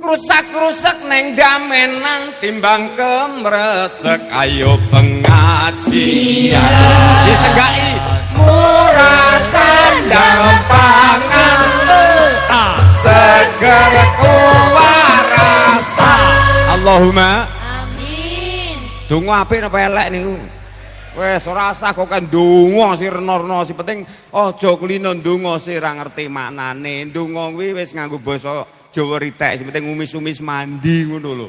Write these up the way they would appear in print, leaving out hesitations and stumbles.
Krusak-krusak neng damenan timbang kemresek. Ayo pengajian disenggai murah sandang pangan seger kuwarasa. Allahumma amin. Donga apik napa elek niku? Wes ora usah kok kan donga sirna-rna, sing penting aja kulino donga sing ora ngerti maknane. Donga kuwi wis nganggo basa Jawa ritek, sing penting umis-umis mandi ngono lho.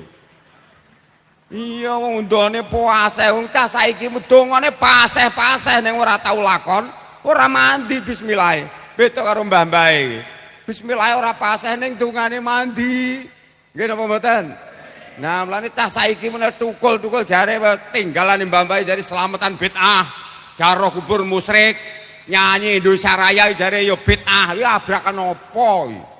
Iya wong ndone puase, wong cah saiki dongane paseh-paseh ning ora tau lakon, ora mandi bismillah. Beda karo mbah-mbahe. Bismillah ora paseh ning dongane mandi. Nggih napa mboten? Nah, mulane cah saiki meneh tukul-tukul jare tinggalan mbah-mbahe jare selamatan bid'ah. Jaro kubur musyrik, nyanyi Indonesia Raya jare ya bid'ah. Ya abrakan apa iki?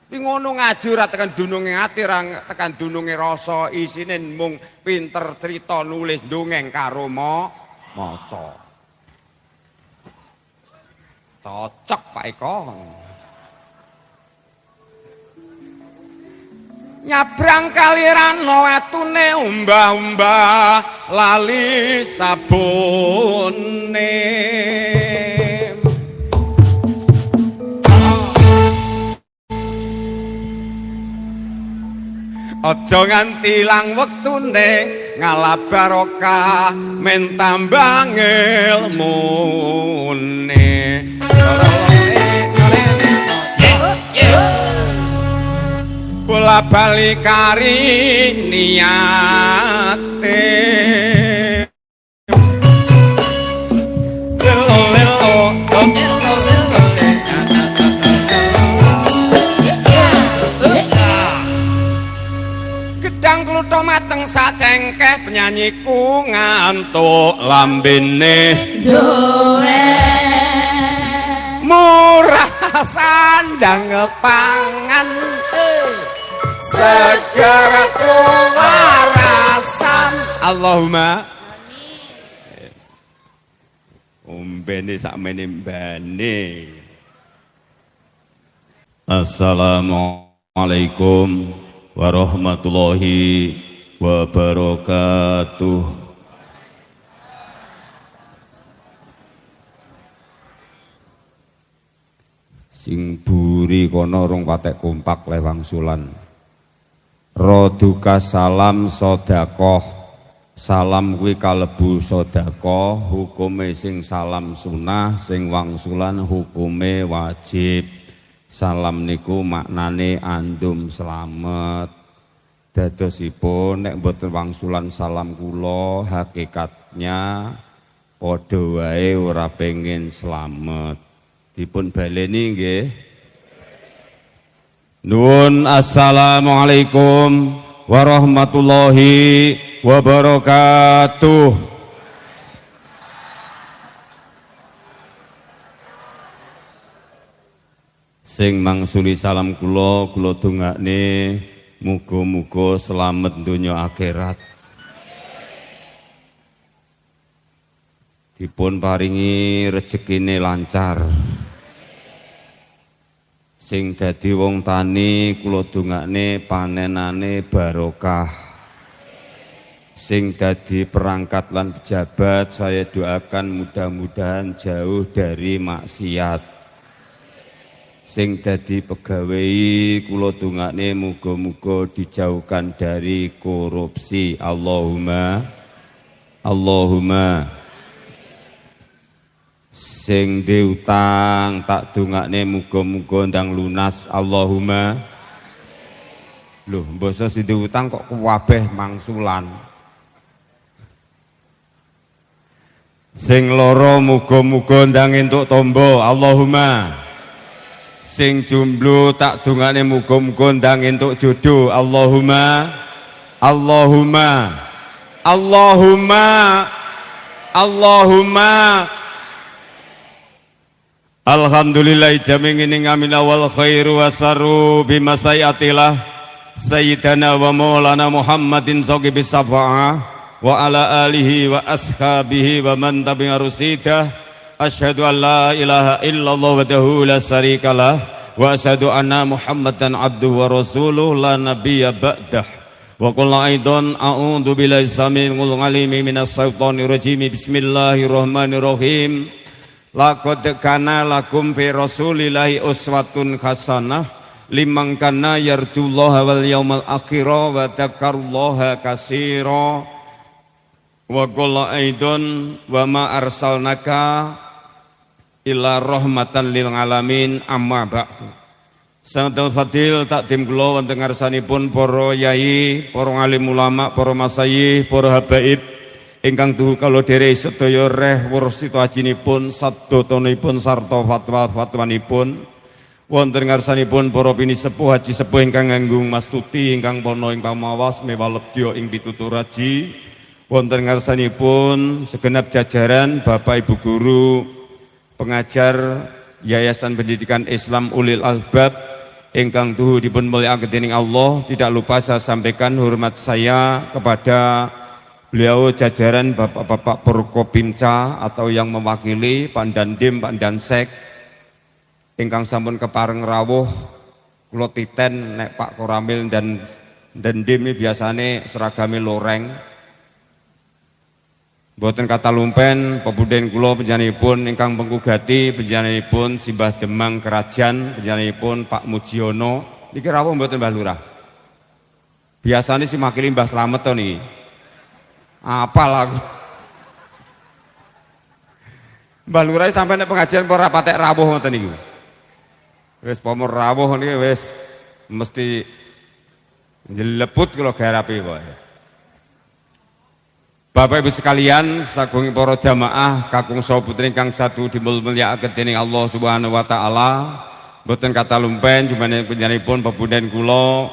Iki ngono ngaji ora tekan dununge ati, ora tekan dununge rasa, isine mung pinter cerita nulis dongeng karo maca. Cocok Pak Eko. Nyabrang kali rano wetune umbah-umbah lali sabune. Aja nganti ilang wektune ngalah barokah men tambah ilmune. Bola bali kari niate gedang klutho mateng sacengkeh penyanyiku ngantuk lambene duwe murah sandang pangan seger kuwarasan. Allahumma amin. Umbene sakmene mbane. Assalamualaikum warahmatullahi wabarakatuh. Sing buri kono rong patek kompak lewang sulan. Roduka salam sedekah. Salam kuwi kalebu sedekah, hukume sing salam sunah, sing wangsulan hukume wajib. Salam niku maknane andum slamet. Dadosipun nek mboten wangsulan salam kula hakikatnya padha wae ora pengin slamet. Dipun baleni nggih. Nuwun assalamualaikum warahmatullahi wabarakatuh. Sing mangsuli salam kula dongakne muga-muga selamat donya akhirat. Dipun paringi rezekine lancar. Sing dadi wong tani kula dongakne panenane barokah. Sing dadi perangkat lan pejabat saya doakan mudah-mudahan jauh dari maksiat. Sing dadi pegawai kula dongakne muga-muga dijauhkan dari korupsi. Allahumma sing diutang tak dongakne muga-muga ndang lunas. Allahumma. Lho, mbasa sing diutang kok kabeh mangsulan. Sing lara muga-muga ndang entuk tombo. Allahumma. Sing jomblo tak dongakne muga-muga ndang entuk jodoh. Allahumma. Alhamdulillah jamin ini ngamin awal khairu wasaru bimasayatilah Sayyidana wa maulana Muhammadin sahibis safa'ah wa ala alihi wa ashabihi wa man tabi'a rusidah. Asyhadu an la ilaha illallah wahdahu la syarikalah wa asyhadu anna Muhammadan abduhu wa rasuluh la nabiyya ba'dah. Wa qul aidan a'udzu billahi samii'il 'aliim minas syaithaanir rajiim. Bismillahirrahmanirrahim. Laqad kana lakum fi rasulillahi uswatun hasanah liman kana yarjullaha wal yaumal akhir wa dzakarallaha katsira. Wa qul aidan wa ma arsalnaka illa rahmatan lil alamin amma ba'du. Santen fadil takdim kula wonten ngarsanipun para yai, para alim ulama, para masyayikh, para habaib ingkang tuhu kala derek sedaya reh wursita ajinipun sabdatanipun sarta fatwa-fatwanipun wonten ngarsanipun para pinisepuh haji sepuh ingkang nganggung mastuti ingkang pono ing pamawas mewalebya ing pitutur haji wonten ngarsanipun segenap jajaran Bapak Ibu guru pengajar Yayasan Pendidikan Islam Ulil Albab ingkang tuhu dipun mulyakaken dening Allah. Tidak lupa saya sampaikan hormat saya kepada beliau jajaran Bapak-bapak Porkopimca atau yang mewakili Pandandim, Pandansek ingkang sampun kepareng rawuh kula titen nek Pak Koramil dan Dandim ini biasane seragame loreng. Boten kata lumpen pepuden kula panjenenganipun ingkang pengkugati panjenenganipun Simbah Demang Kerajaan panjenenganipun Pak Mujiono niki rawuh mboten Mbah Lurah. Biasane si makili Mbah Slamet to niki. Apal aku. Mbah Lurah sampai nek pengajian ora patek rawuh ngoten niku. Wis pomor rawuh niki wis mesti njeleput kula garape kok. Bapak Ibu sekalian, sagung para jamaah kakung saha putri ingkang satu dimulyakaken dening Allah Subhanahu wa taala. Mboten kata lumpen jumeneng panjenenganipun pepundhen kula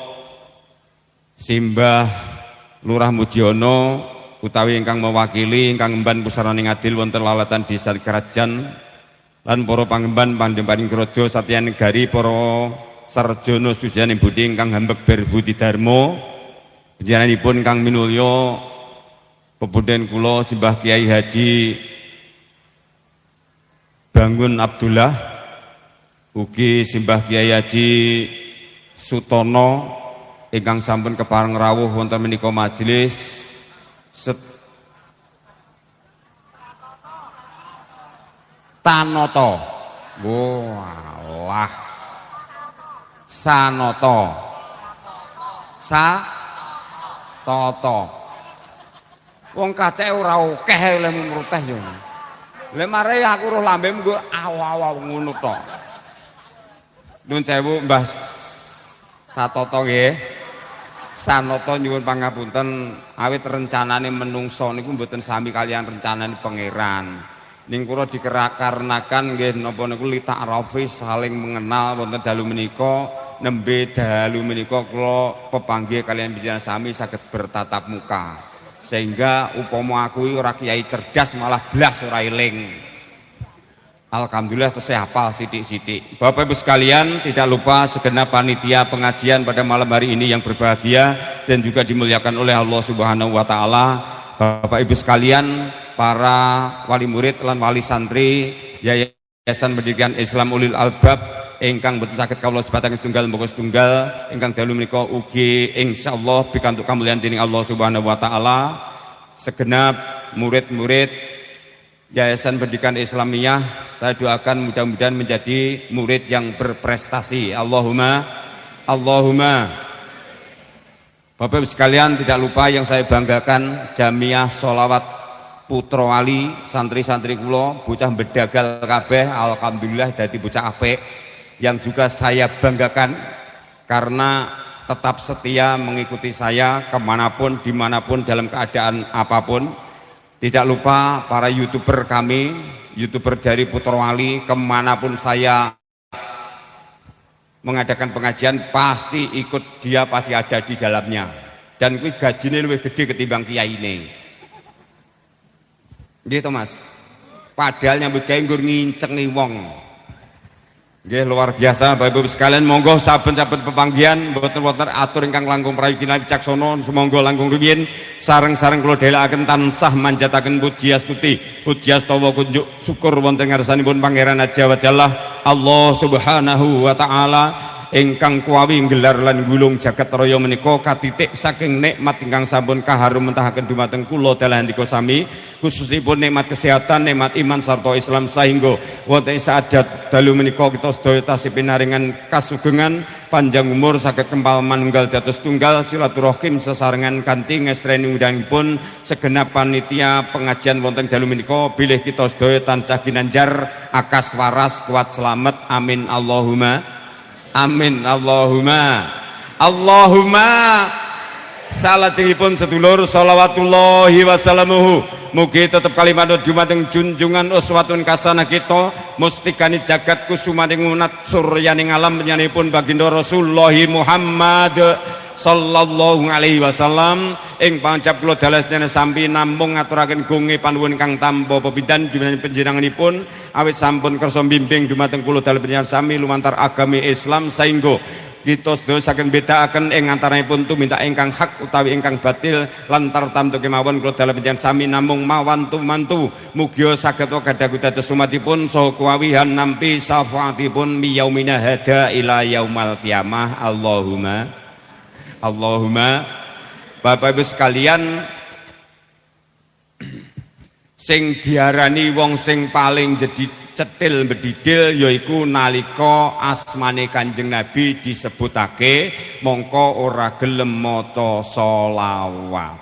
Simbah Lurah Mujiono utawi ingkang mewakili ingkang ngemban pusaraning adil wonten lalatan Desa Kerajaan lan para pangemban Pandhem-pandhem Kraja Satya Negari para sarjana sujaning budi ingkang hambek berbudi dharma panjenenganipun ingkang minulya pepundhen kula Simbah Kiai Haji Bangun Abdullah ugi Simbah Kiai Haji Sutono ingkang sampun kepareng rawuh wonten menika majelis Tanoto. Walah. Sanoto. Toto. Wong kacek ora akeh lemu mruteh yo. Lha mare aku roh lambemu nggo aw-aw ngono tok. Nuwun sewu Mbah Satoto nggih. Sanoto nyuwun pangapunten awit rencanane menungso niku mboten sami kalian rencanane pangeran. Ning kula dikarenaken nggih napa niku li ta'rafi saling mengenal wonten dalu menika nembe dalu menika kula pepanggih kalian panjenengan sami saged bertatap muka. Sehingga upama aku ora kiai cerdas malah blas ora eling. Alhamdulillah tesih hafal sithik-sithik. Bapak Ibu sekalian, tidak lupa segenap panitia pengajian pada malam hari ini yang berbahagia dan juga dimuliakan oleh Allah Subhanahu wa taala. Bapak Ibu sekalian, para wali murid lan wali santri Yayasan Pendidikan Islam Ulil Albab ingkang boten saged kawula sebatang setunggal mboko setunggal ingkang dalu menika ugi insyaallah pikantuk kamulyan dening Allah Subhanahu wa taala. Segenap murid-murid Yayasan Pendidikan Islamiyah saya doakan mudah-mudahan menjadi murid yang berprestasi. Allahumma Bapak Ibu sekalian, tidak lupa yang saya banggakan Jamiah Sholawat Putra Wali santri-santri kula bocah bedagal kabeh alhamdulillah dadi bocah apik yang juga saya banggakan karena tetap setia mengikuti saya kemanapun, dimanapun, dalam keadaan apapun. Tidak lupa para YouTuber kami, YouTuber dari Putra Wali, kemanapun saya mengadakan pengajian pasti ikut, dia pasti ada di dalamnya. Dan kuwi gajine luwih gede ketimbang kiyaine. Nggih to Mas. Padahal nyambut gawe nggur ngincengi wong. Nggih luar biasa Bapak Ibu sekalian, monggo saben-saben pepanggihan mboten wonten atur ingkang langkung prayogina wicaksana, sumangga langkung rumiyin sareng-sareng kula dhelekaken tansah manjataken puji astawa kunjuk syukur wonten ngarsanipun Pangeran Azza wa Jalla Allah Subhanahu wa taala ingkang kuawi nggelar lan gulung jagat raya menika katitik saking nikmat ingkang sampun kaharum mentahaken dumateng kula dalah handika sami, khususipun nikmat kesehatan, nikmat iman sarta Islam, sahingga wonten saadat dalu menika kita sedaya tasih pinaringan kasugengan panjang umur saged kempal manunggal dados tunggal silaturahim sesarengan kanthi ngestreni undangipun segenap panitia pengajian wonten dalu menika bilih kita sedaya tansah ginanjar akas waras kuat selamat amin Allahumma amin Allahumma salajengipun sedulur sholawatullahi wassalamuhu mugi tetep kalimat dumateng junjungan uswatun kasanah kita mustikani jagat kusumaning unat suryaning alam penyanipun baginda Rasulullah Muhammad sallallahu alaihi wasallam ing pancap kula dalas sampi namung ngaturaken gunge panuwun kang tanpa pepindhan jumeneng panjenenganipun awit sampun kersa bimbing dumateng kula dalam panjenengan sami lumantar agami Islam sehingga kita sedaya saking bedakaken ing antaranipun tumindak ingkang hak utawi ingkang batil lantar tamtu kemawon kula dalam panjenengan sami namung mawantu mantu mugi saged gadhaku dados umatipun saha kuawihan nampi syafaatipun miyaumina hada ila yaumal qiyamah Allahumma Bapak Ibu sekalian, sing diarani wong sing paling jadi cetil bedidil yaiku nalika asmane Kanjeng Nabi disebutake mongko ora gelem maca selawat.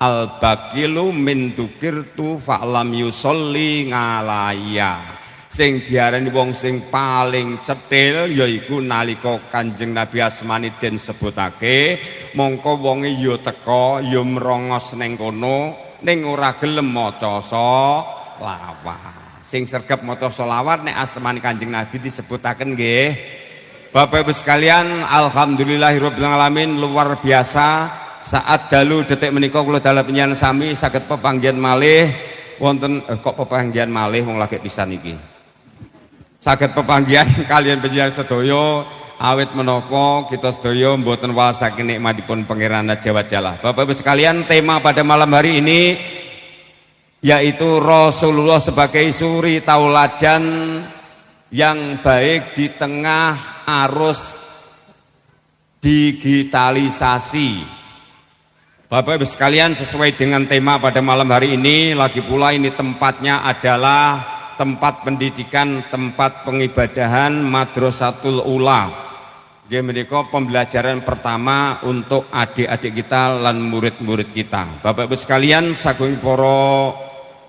Al-baqilu min dzukirtu fa'lam yusolli ngalaya. Sing diarani wong sing paling cetil yaiku nalika Kanjeng Nabi asmane den sebutake mongko wonge ya teka ya mrongos ning kono ning ora gelem maca selawat. Sing sregep maca selawat nek asmane Kanjeng Nabi disebutaken nggih. Bapak Ibu sekalian, alhamdulillahirabbil alamin, luar biasa saat dalu detik menika kula dalah penyanyi sami saged pepanggihan malih wonten kok pepanggihan malih wong lagi pisan iki. Saged pepanggihan kalian panjenengan sedaya awit menapa kita sedaya mboten wasaken nikmatipun Pangeran Azza wa Jalla. Bapak Ibu sekalian, tema pada malam hari ini yaitu Rasulullah sebagai suri tauladan yang baik di tengah arus digitalisasi. Bapak Ibu sekalian, sesuai dengan tema pada malam hari ini, lagi pula ini tempatnya adalah tempat pendidikan, tempat pengibadahan Madrasatul Ula. Dia menika pembelajaran pertama untuk adik-adik kita lan murid-murid kita. Bapak Ibu sekalian, saking para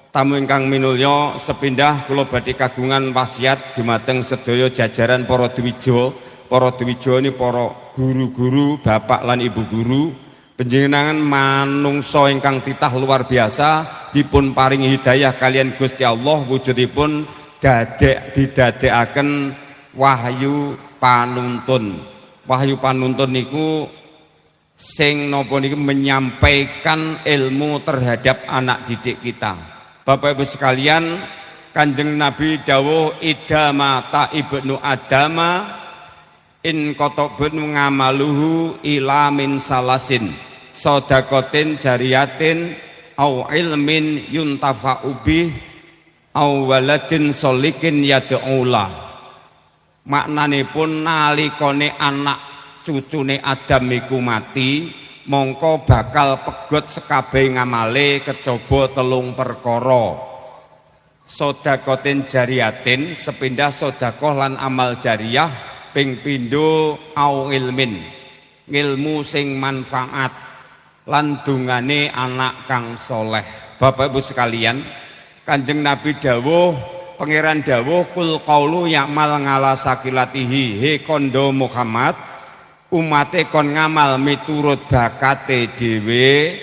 tamu ingkang minulya, sepindah kula badhe kagungan wasiat dumateng sedaya jajaran para dwija. Para dwija ini para guru-guru, bapak lan ibu guru. Panjenengan manungsa ingkang titah luar biasa dipun paringi hidayah kalian Gusti Allah, wujudipun didadekaken wahyu panuntun. Wahyu panuntun niku sing napa niku menyampaikan ilmu terhadap anak didik kita. Bapak Ibu sekalian, Kanjeng Nabi dawuh idamata ibnu adama in qatobun ngamaluhu ila min salasin sodakotin jariyatin au ilmin yuntafa'u bih au waladin solikin yad'ula. Maknanipun nalikane anak cucune Adam iku mati mongko bakal pegot sekabeh ngamale kejaba 3 perkara. Sodakotin jariyatin sepindah sodakoh lan amal jariyah, ping pindho au ilmin ngilmu sing manfaat lan dungane anak kang soleh. Bapak Ibu sekalian, Kanjeng Nabi dawuh, Pangeran dawuh kul qaulu ya'mal ngala sakilatihi, he kondo Muhammad umate kon ngamal miturut bakate dhewe.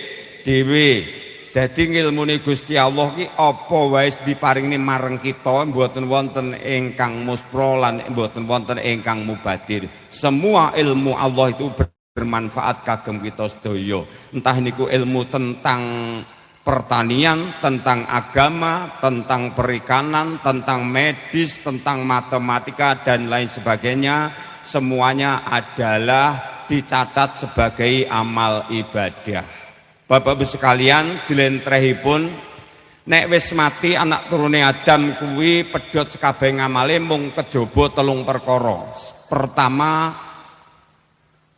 Dadi ngilmune Gusti Allah ki apa wae diparingi marang kita mboten wonten ingkang muspra lan mboten wonten ingkang mubadir. Semua ilmu Allah itu bermanfaat kagem kita sedaya. Entah niku ilmu tentang pertanian, tentang agama, tentang perikanan, tentang medis, tentang matematika dan lain sebagainya, semuanya adalah dicatat sebagai amal ibadah. Bapak-ibu sekalian, jlentrehipun nek wis mati anak turune Adam kuwi pedhot sekabeh ngamale mung kejaba 3 perkara. Pertama,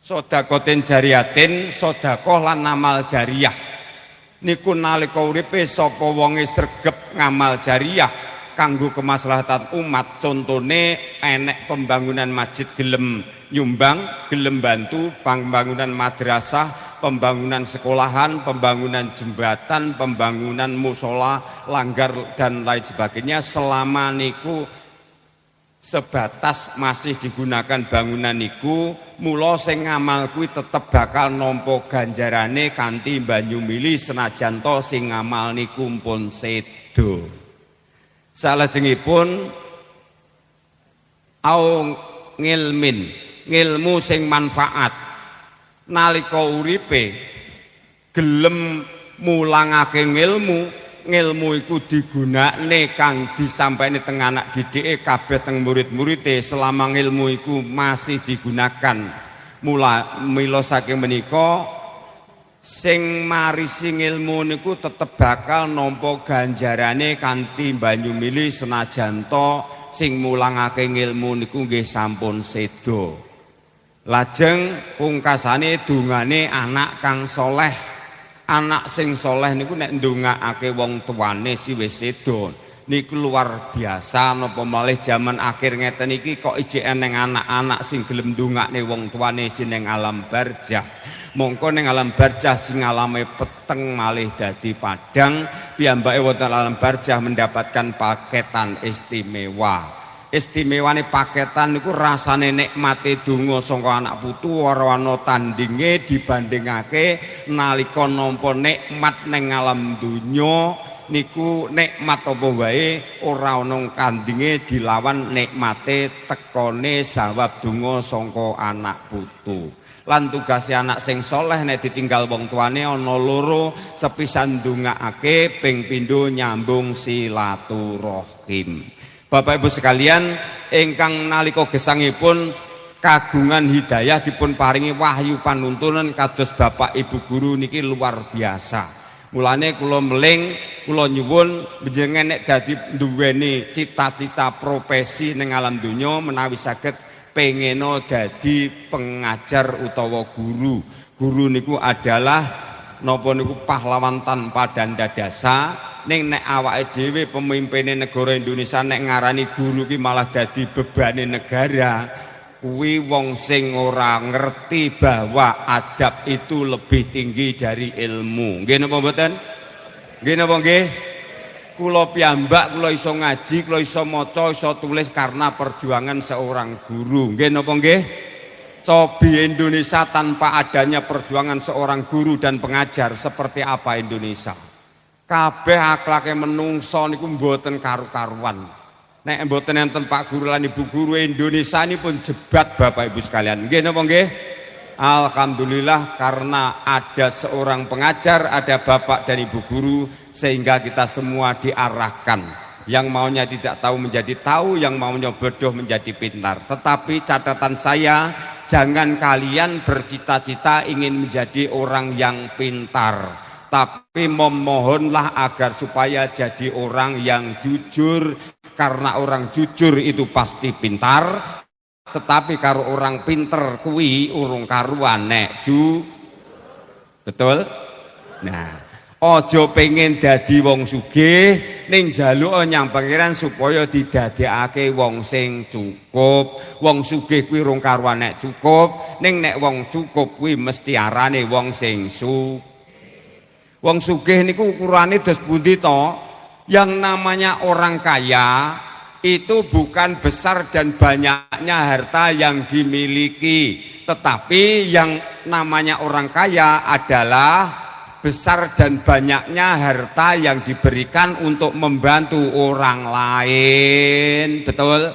sedekatin jariyatin, sedekah lan amal jariyah. Niku nalika uripe sapa wonge sregep ngamal jariyah kanggo kemaslahatan umat, contone enek pembangunan masjid gelem nyumbang, gelem bantu pembangunan madrasah, pembangunan sekolahan, pembangunan jembatan, pembangunan musola, langgar dan lain sebagainya, selama niku sebatas masih digunakan bangunan niku, mula sing ngamal kuwi tetep bakal nampa ganjarane kanthi banyu mili senajan to sing ngamal niku pun sedo. Salajengipun au ngilmin, ngilmu sing manfaat. Nalika uripe gelem mulangake ngilmu iku digunakne kang disampaini teng anak didike kabeh teng murid-muride, selama ngilmu iku masih digunakan. Mila saking menika sing marisi ngilmu niku tetep bakal nampa ganjarane kanthi banyu mili senajan to sing mulangake ngilmu niku nggih sampun sedo. Lajeng pungkasane dungane anak kang soleh. Anak sing soleh niku nek ndongakake wong tuane si wis sedo niku luar biasa. Napa malih jaman akhir ngeten iki kok ijek eneng anak-anak sing gelem ndongakne wong tuane sing ning alam barzah. Mongko ning alam barzah sing alame peteng malih dadi padang, piyambake wonten alam barzah mendapatkan paketan istimewa. Istimewane paketan niku rasane nikmate donga saka anak putu ora ana tandinge dibandingake nalika nampa nikmat ning alam donya niku nikmat apa wae ora ana tandinge dilawan nikmate tekone sawab donga saka anak putu. Lan tugase anak sing soleh nek ditinggal wong tuane ana 2, sepisan ndongaake, ping pindho nyambung silaturahim. Bapak Ibu sekalian, ingkang nalika gesangipun kagungan hidayah dipun paringi wahyu panuntunan kados Bapak Ibu guru niki luar biasa. Mulane kula meling, kula nyuwun njenengan nek dadi duweni cita-cita profesi ning alam donya menawi saged pengeno dadi pengajar utawa guru. Guru niku adalah napa niku pahlawan tanpa danda dasa. Ning nek awake dhewe pemimpine negara Indonesia nek ngarani guru ki malah dadi bebane negara, kuwi wong sing ora ngerti bahwa adab itu lebih tinggi dari ilmu. Nggih napa mboten? Nggih napa nggih? Kula piyambak kula iso ngaji, kula iso maca, iso tulis karena perjuangan seorang guru. Nggih napa nggih? Cobi Indonesia tanpa adanya perjuangan seorang guru dan pengajar seperti apa Indonesia? Kabeh akhlake menungso niku mboten karu-karuan. Nek mboten enten Pak Guru lan Ibu Guru, Indonesia ini pun jebat Bapak Ibu sekalian. Nggih napa nggih? Alhamdulillah karena ada seorang pengajar, ada Bapak dan Ibu Guru sehingga kita semua diarahkan. Yang maunya tidak tahu menjadi tahu, yang maunya bodoh menjadi pintar. Tetapi catatan saya, jangan kalian bercita-cita ingin menjadi orang yang pintar. Tapi memohonlah agar supaya jadi orang yang jujur, karena orang jujur itu pasti pintar. Tetapi kalau orang pinter kuwi urung karuan nek betul? Nah, ojo pengen dadi wong sugih ning njaluk nyang pangeran supaya didadekake wong sing cukup. Wong sugih kuwi urung karuan nek cukup, ning nek wong cukup kuwi mesti arane wong sing sugih. Wong sugih niku ukurane dos pundi to? Yang namanya orang kaya itu bukan besar dan banyaknya harta yang dimiliki, tetapi yang namanya orang kaya adalah besar dan banyaknya harta yang diberikan untuk membantu orang lain. Betul?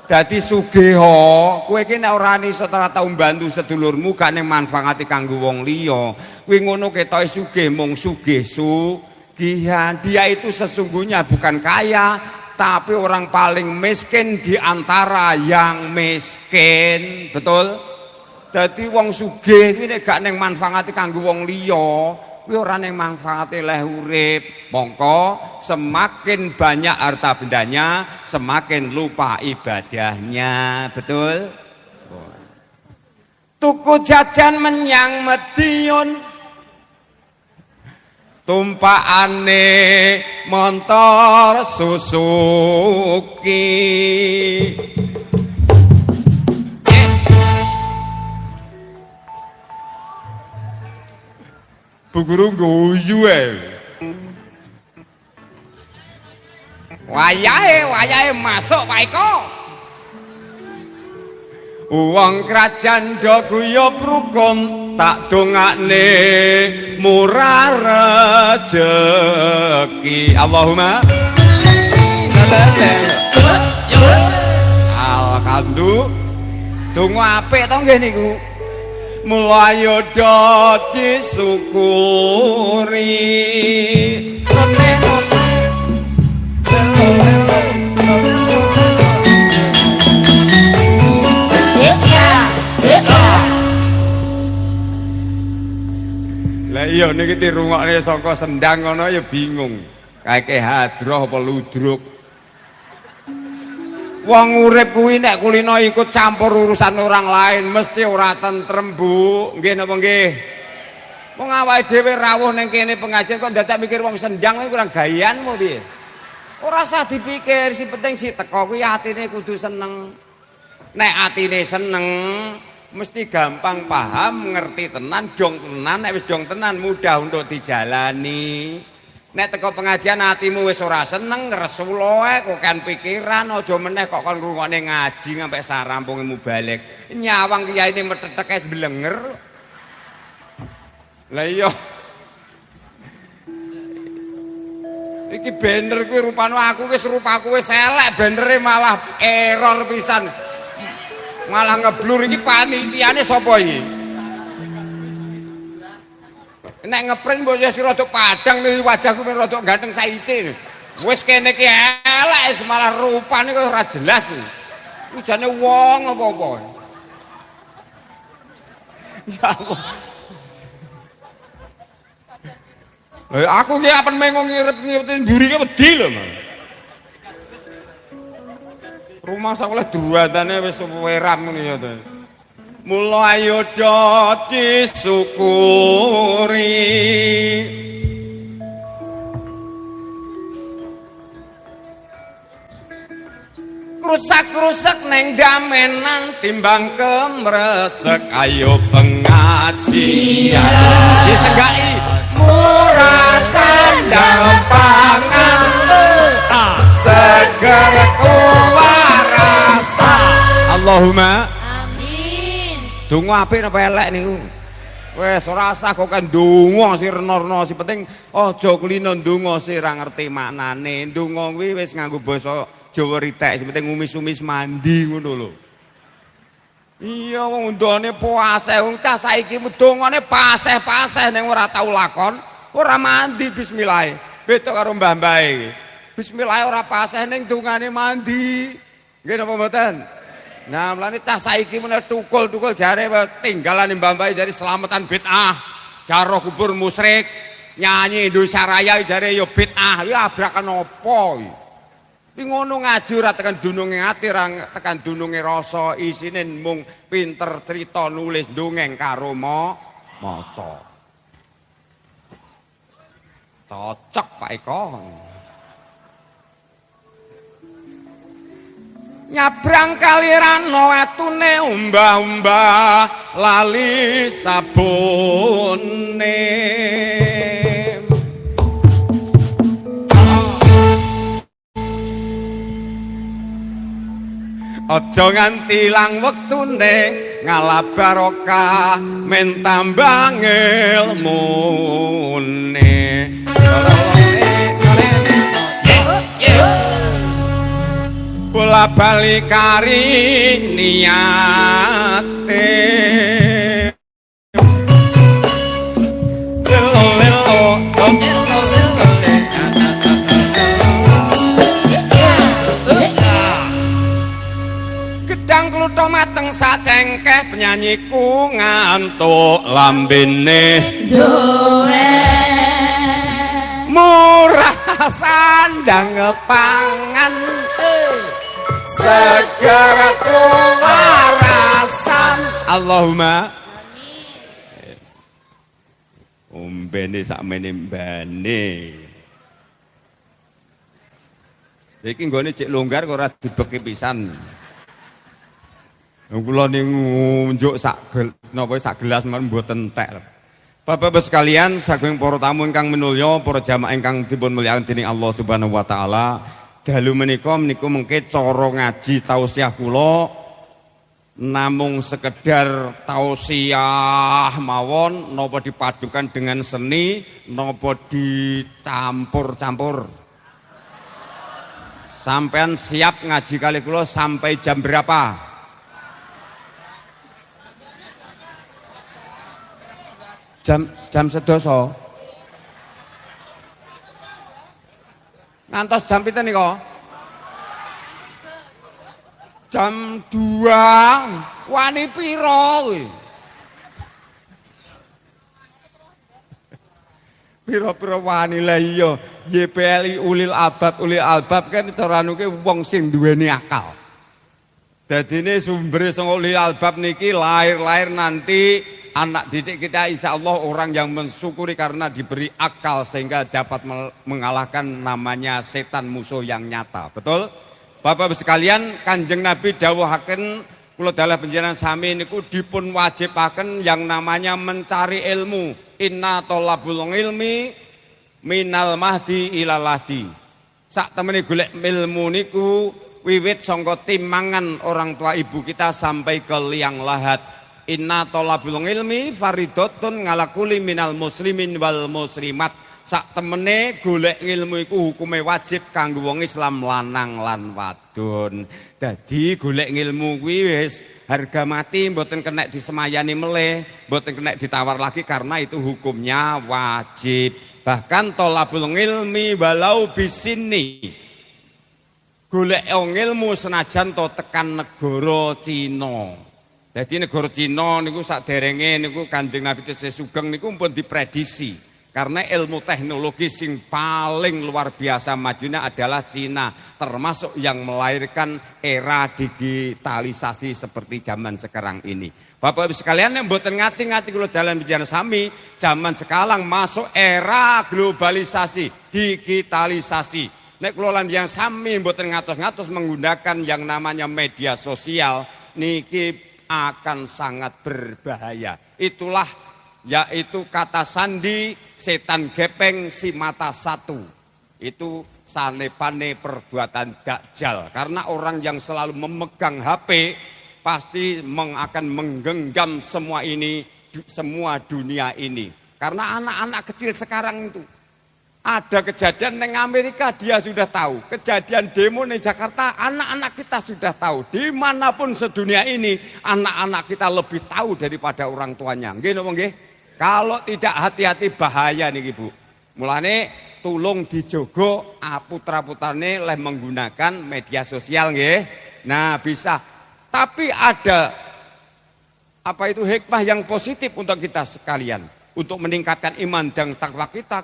Dadi sugeha, kowe iki nek ora iso tau mbantu sedulurmu gak ning manfaati kanggo wong liya. Kuwi ngono ketoke sugih mung sugih sugihan. Dia itu sesungguhnya bukan kaya, tapi orang paling miskin di antara yang miskin. Betul? Dadi wong sugih kuwi nek gak ning manfaati kanggo wong liya, kuwi ora ning manfaate leh urip. Mongko semakin banyak harta bendanya, semakin lupa ibadahnya. Betul? Tuku jajan menyang Medion, tumpakane montor Suzuki. Bu Guru guyu wayahe masuk Pak Eko. Uang kerajaan do guyub rukun, tak dongakne murah rezeki. Allahumma alhamdulillah. Donga apik to nggih niku. Mula ayo do disyukuri. Lah iya niki dirungokne saka sendang ngono ya bingung. Kaeke hadroh apa ludruk. Wong urip kuwi nek kulino ikut campur urusan orang lain mesti ora tentrem, Bu. Nggih napa nggih? Wong awake dhewe rawuh ning kene pengajian kok dadak mikir wong sendang kuwi kurang gayan apa piye? Ora usah dipikir, si penting si teko kuwi atine kudu seneng. Nek atine seneng mesti gampang paham, ngerti tenan, jong tenan, nek wis jong tenan mudah untuk dijalani. Nek teko pengajian atimu wis ora seneng, ngresul ae kok kan pikiran, aja meneh kok kon ngrungokne ngaji ngampe sarampunge mubalek. Nyawang kiyaine metetek es blenger. Lah iya. Iki bener kuwi rupane aku wis rupaku wis elek, benere malah error pisan. Malah ngeblur iki panitiane sapa iki? Nek ngeprint mbok wis rada padang nih wajahku men rada ganteng saiki. Wis kene iki elek malah rupane kok ora jelas. Iki jane wong apa-apa. Ya Allah. Aku ki apen mengo ngirip-ngiripi mburi ki wedi lho, Mas. Rumah sakolah duwatane wis weram ngono ya to. Mula ayo do disyukuri. Rusak-rusak neng damenan timbang kemresek. Ayo pengajian disenggai murah sandang pangan seger kuwarasa. Allahumma donga apik napa elek niku? Wes ora usah kok kan donga sirna-rena, si penting aja kulino donga sing ora ngerti maknane. Donga kuwi wis nganggo basa Jawa ritek, si penting umis-umis mandi ngono lho. Iya wong ndone puase, wong cah saiki dongane paseh-paseh ning ora tau lakon, ora mandi bismillah. Beda karo mbah-mbah iki. Bismillah ora paseh ning dongane mandi. Nggih napa mboten? Nah, mulane cah saiki meneh tukul-tukul jare tinggalan mbah-mbah jare selamatan bid'ah. Jaro kubur musyrik, nyanyi Indonesia Raya jare ya bid'ah. Ya abrakan apa iki? Iki ngono ngaji ora tekan dununge ati, ora tekan dununge rasa, isine mung pinter cerita nulis dongeng karo maca. Cocok Pak Eko. Nyabrang kali rano wetune umbah-umbah lali sabune. Aja nganti ilang wektune ngalah barokah men tambah ilmune. Bola bola bali kari niate gedang klutha mateng sacengkeh penyanyiku ngantuk lambene duwe murah sandang pangan segera kewarasan Allahumma umbene sakmene mbane iki nggone cek longgar kok ora dibeki pisan kula ning njuk sak gelas mboten entek Bapak-bapak sekalian, saking para tamu ingkang minulya, para jamaah ingkang dipun mulyakaken dening Allah Subhanahu wa taala, dalu menika mengke cara ngaji tausiah kula namung sekedar tausiah mawon napa dipadukan dengan seni napa dicampur-campur. Sampean siap ngaji kali kula sampai jam berapa? Jam sedoso ngantos jam pinten nika jam 2 wani pira kuwi pira-pira wani lah iya YPLI ulil albab kan cara nuke wong sing duweni akal dadine sumbere sing ulil albab niki lahir nanti anak didik kita insya Allah orang yang mensyukuri karena diberi akal sehingga dapat mengalahkan namanya setan musuh yang nyata. Betul? Bapak-bapak sekalian, Kanjeng Nabi dawuhaken kula dalah panjenengan sami niku dipun wajibaken yang namanya mencari ilmu. Inna thalabul ilmi minal mahdi ilal lahdi. Sak temene golek ilmu niku wiwit sangka timangan orang tua ibu kita sampai ke liang lahat. Inna thalabul ilmi faridatun ngala kulli minal muslimin wal muslimat. Sak temene golek ilmu iku hukume wajib kanggo wong Islam lanang lan wadon. Dadi golek ilmu kuwi wis harga mati mboten kena disemayani meleh, mboten kena ditawar lagi karena itu hukumnya wajib. Bahkan thalabul ilmi walau bisini. Golek ilmu senajan to tekan negara Cina. Jadi negara Cina niku saderenge niku Kanjeng Nabi tesih sugeng niku pun diprediksi karena ilmu teknologi sing paling luar biasa majunya adalah Cina, termasuk yang melahirkan era digitalisasi seperti zaman sekarang ini. Bapak-ibu sekalian yang mboten ngati-ngati kula jalan bicara sami, zaman sekarang masuk era globalisasi, digitalisasi. Nek kula lan yang sami mboten ngatos-ngatos menggunakan yang namanya media sosial niki akan sangat berbahaya. Itulah yaitu kata sandi setan gepeng si mata satu. Itu sanepane perbuatan dakjal. Karena orang yang selalu memegang HP pasti akan menggenggam semua ini, semua dunia ini. Karena anak-anak kecil sekarang itu ada kejadian di Amerika dia sudah tahu. Kejadian demo di Jakarta anak-anak kita sudah tahu. Dimanapun sedunia ini anak-anak kita lebih tahu daripada orang tuanya. Nggih napa nggih? Kalau tidak hati-hati bahaya nih Ibu. Mulane tulung dijogo putra-putrane leh menggunakan media sosial nggih. Nah, bisa. Tapi ada apa itu hikmah yang positif untuk kita sekalian. Untuk meningkatkan iman dan takwa kita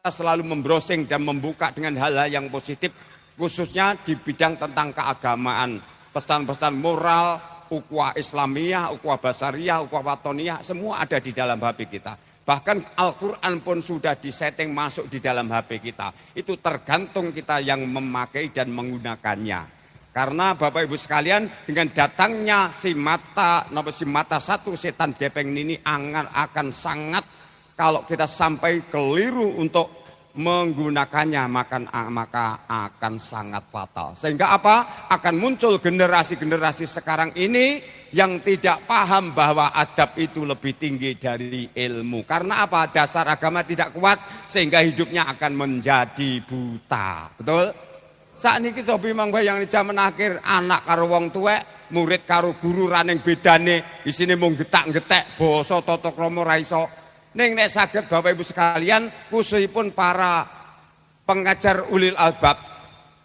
selalu membrowsing dan membuka dengan hal-hal yang positif, khususnya di bidang tentang keagamaan, pesan-pesan moral, ukhuwah Islamiyah, ukhuwah Basariyah, ukhuwah Watoniyah, semua ada di dalam HP kita. Bahkan Al-Quran pun sudah disetting masuk di dalam HP kita. Itu tergantung kita yang memakai dan menggunakannya. Karena Bapak Ibu sekalian dengan datangnya si mata satu setan gepeng ini akan sangat kalau kita sampai keliru untuk menggunakannya maka akan sangat fatal. Sehingga apa? Akan muncul generasi-generasi sekarang ini yang tidak paham bahwa adab itu lebih tinggi dari ilmu. Karena apa? Dasar agama tidak kuat sehingga hidupnya akan menjadi buta. Betul? Sakniki cobi mang bayang jaman akhir anak karo wong tuwek, murid karo guru raning bedane isine mung getak-getek basa tata krama ra iso. Ning nek saged Bapak Ibu sekalian, khususipun para pengajar ulil albab,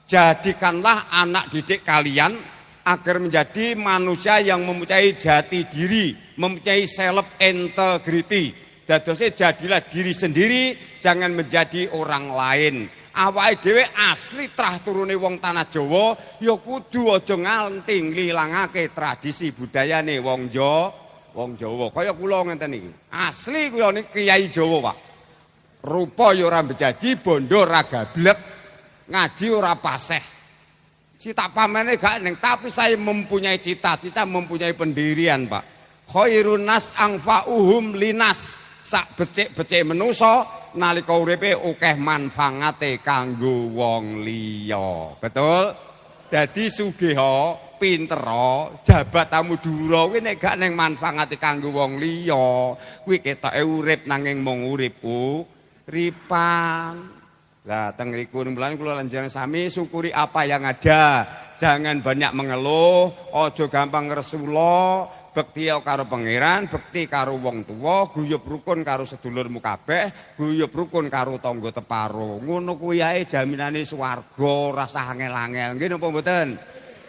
jadikanlah anak didik kalian agar menjadi manusia yang mempunyai jati diri, mempunyai self integrity. Dadosé jadilah diri sendiri, jangan menjadi orang lain. Awake dhewe asli trah turune wong tanah Jawa, ya kudu aja nganti nglilangake tradisi budayane wong Jawa. Kaya kula ngenten iki. Asli kula niki kiai Jawa, Pak. Rupa ya ora bejaji, bondo ora gablek, ngaji ora paseh. Cita pamene gak neng, tapi saya mempunyai cita-cita, mempunyai pendirian, Pak. Khairun nas anfa'uhum linas. Sak becik-becik manusa nalika uripe akeh manfaate kanggo wong liya. Betul? Dadi sugih, pinter, jabat tamu dura kuwi nek gak neng manfaate kanggo wong liya, kuwi ketoke urip nanging mung uripku ripan. Lah teng riku bulan kula lanjengan sami syukuri apa yang ada. Jangan banyak mengeluh, aja gampang ngresula, bekti karo pangeran, bekti karo wong tuwa, guyub rukun karo sedulurmu kabeh, guyub rukun karo tangga teparo. Ngono kuwi ae jaminane swarga, rasa angel-angel. Nggih napa mboten?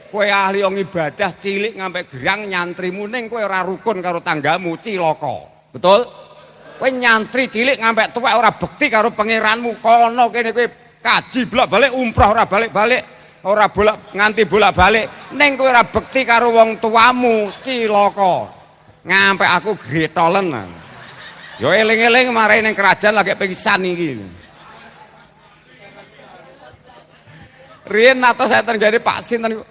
Kowe ahli wong ibadah cilik ngampe gerang nyantrimu ning kowe ora rukun karo tanggamu, cilaka. Betul? Kowe nyantri cilik ngampe tuwek ora bekti karo pangeranmu, kono kene kowe kaji bolak-balik umroh ora balik-balik. Ora nganti bolak-balik ning kowe ora bekti karo wong tuamu, cilaka. Ngampe aku gretolen. Ya eling-eling marahi ning kerajaan lagi pingsan iki. Riyen atos enten gane Pak sinten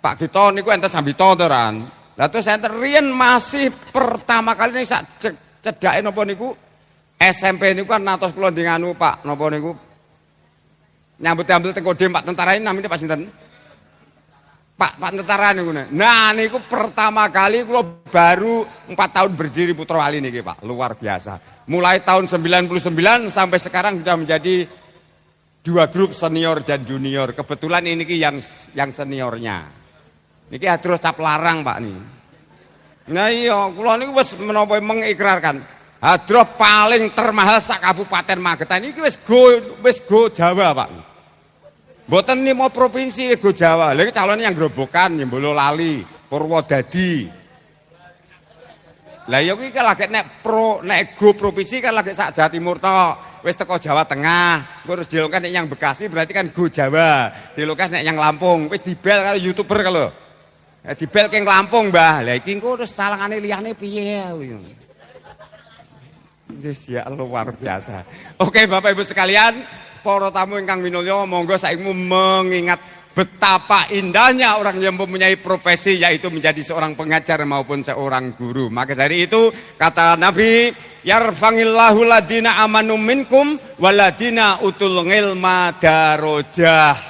Pak Gito niku enten Sambito to ran. Lah terus enten riyen masih pertama kali ning sak cedhake napa niku SMP niku kan atos kula ndinganu Pak napa niku nyambut-nyambut teng Kodim Pak tentara ini namanya Pak sinten? Pak tentara niku. Nah niku pertama kali kula baru 4 tahun berdiri Putra Wali niki Pak, luar biasa. Mulai tahun 99 sampai sekarang sudah menjadi 2 grup senior dan junior. Kebetulan ini yang seniornya. Niki terus cap larang Pak nih. Nah iya, kula niku wis menapa mengikrarkan. Hadroh paling termahal sak Kabupaten Magetan iki wis go Jawa Pak. Mboten nimo provinsi go Jawa. Lha iki calone yang Grobogan, Bola Lali, Purwodadi. Lah ya kuwi lagi nek go provinsi kan lagi sak Jawa Timur tok. Wis teko Jawa Tengah, terus dilongkas nek yang Bekasi berarti kan go Jawa. Dilongkas nek yang Lampung, wis dibel karo YouTuber kalau. Dibel keng Lampung, Mbah. Lah iki engko terus salangane liyane piye kuwi. Ya luar biasa. Oke Bapak Ibu sekalian, para tamu ingkang minulya, monggo saiki mengingat betapa indahnya orang yang mempunyai profesi yaitu menjadi seorang pengajar maupun seorang guru. Maka dari itu kata Nabi, yarfangillahu ladina amanu minkum waladina utul ilma darajah.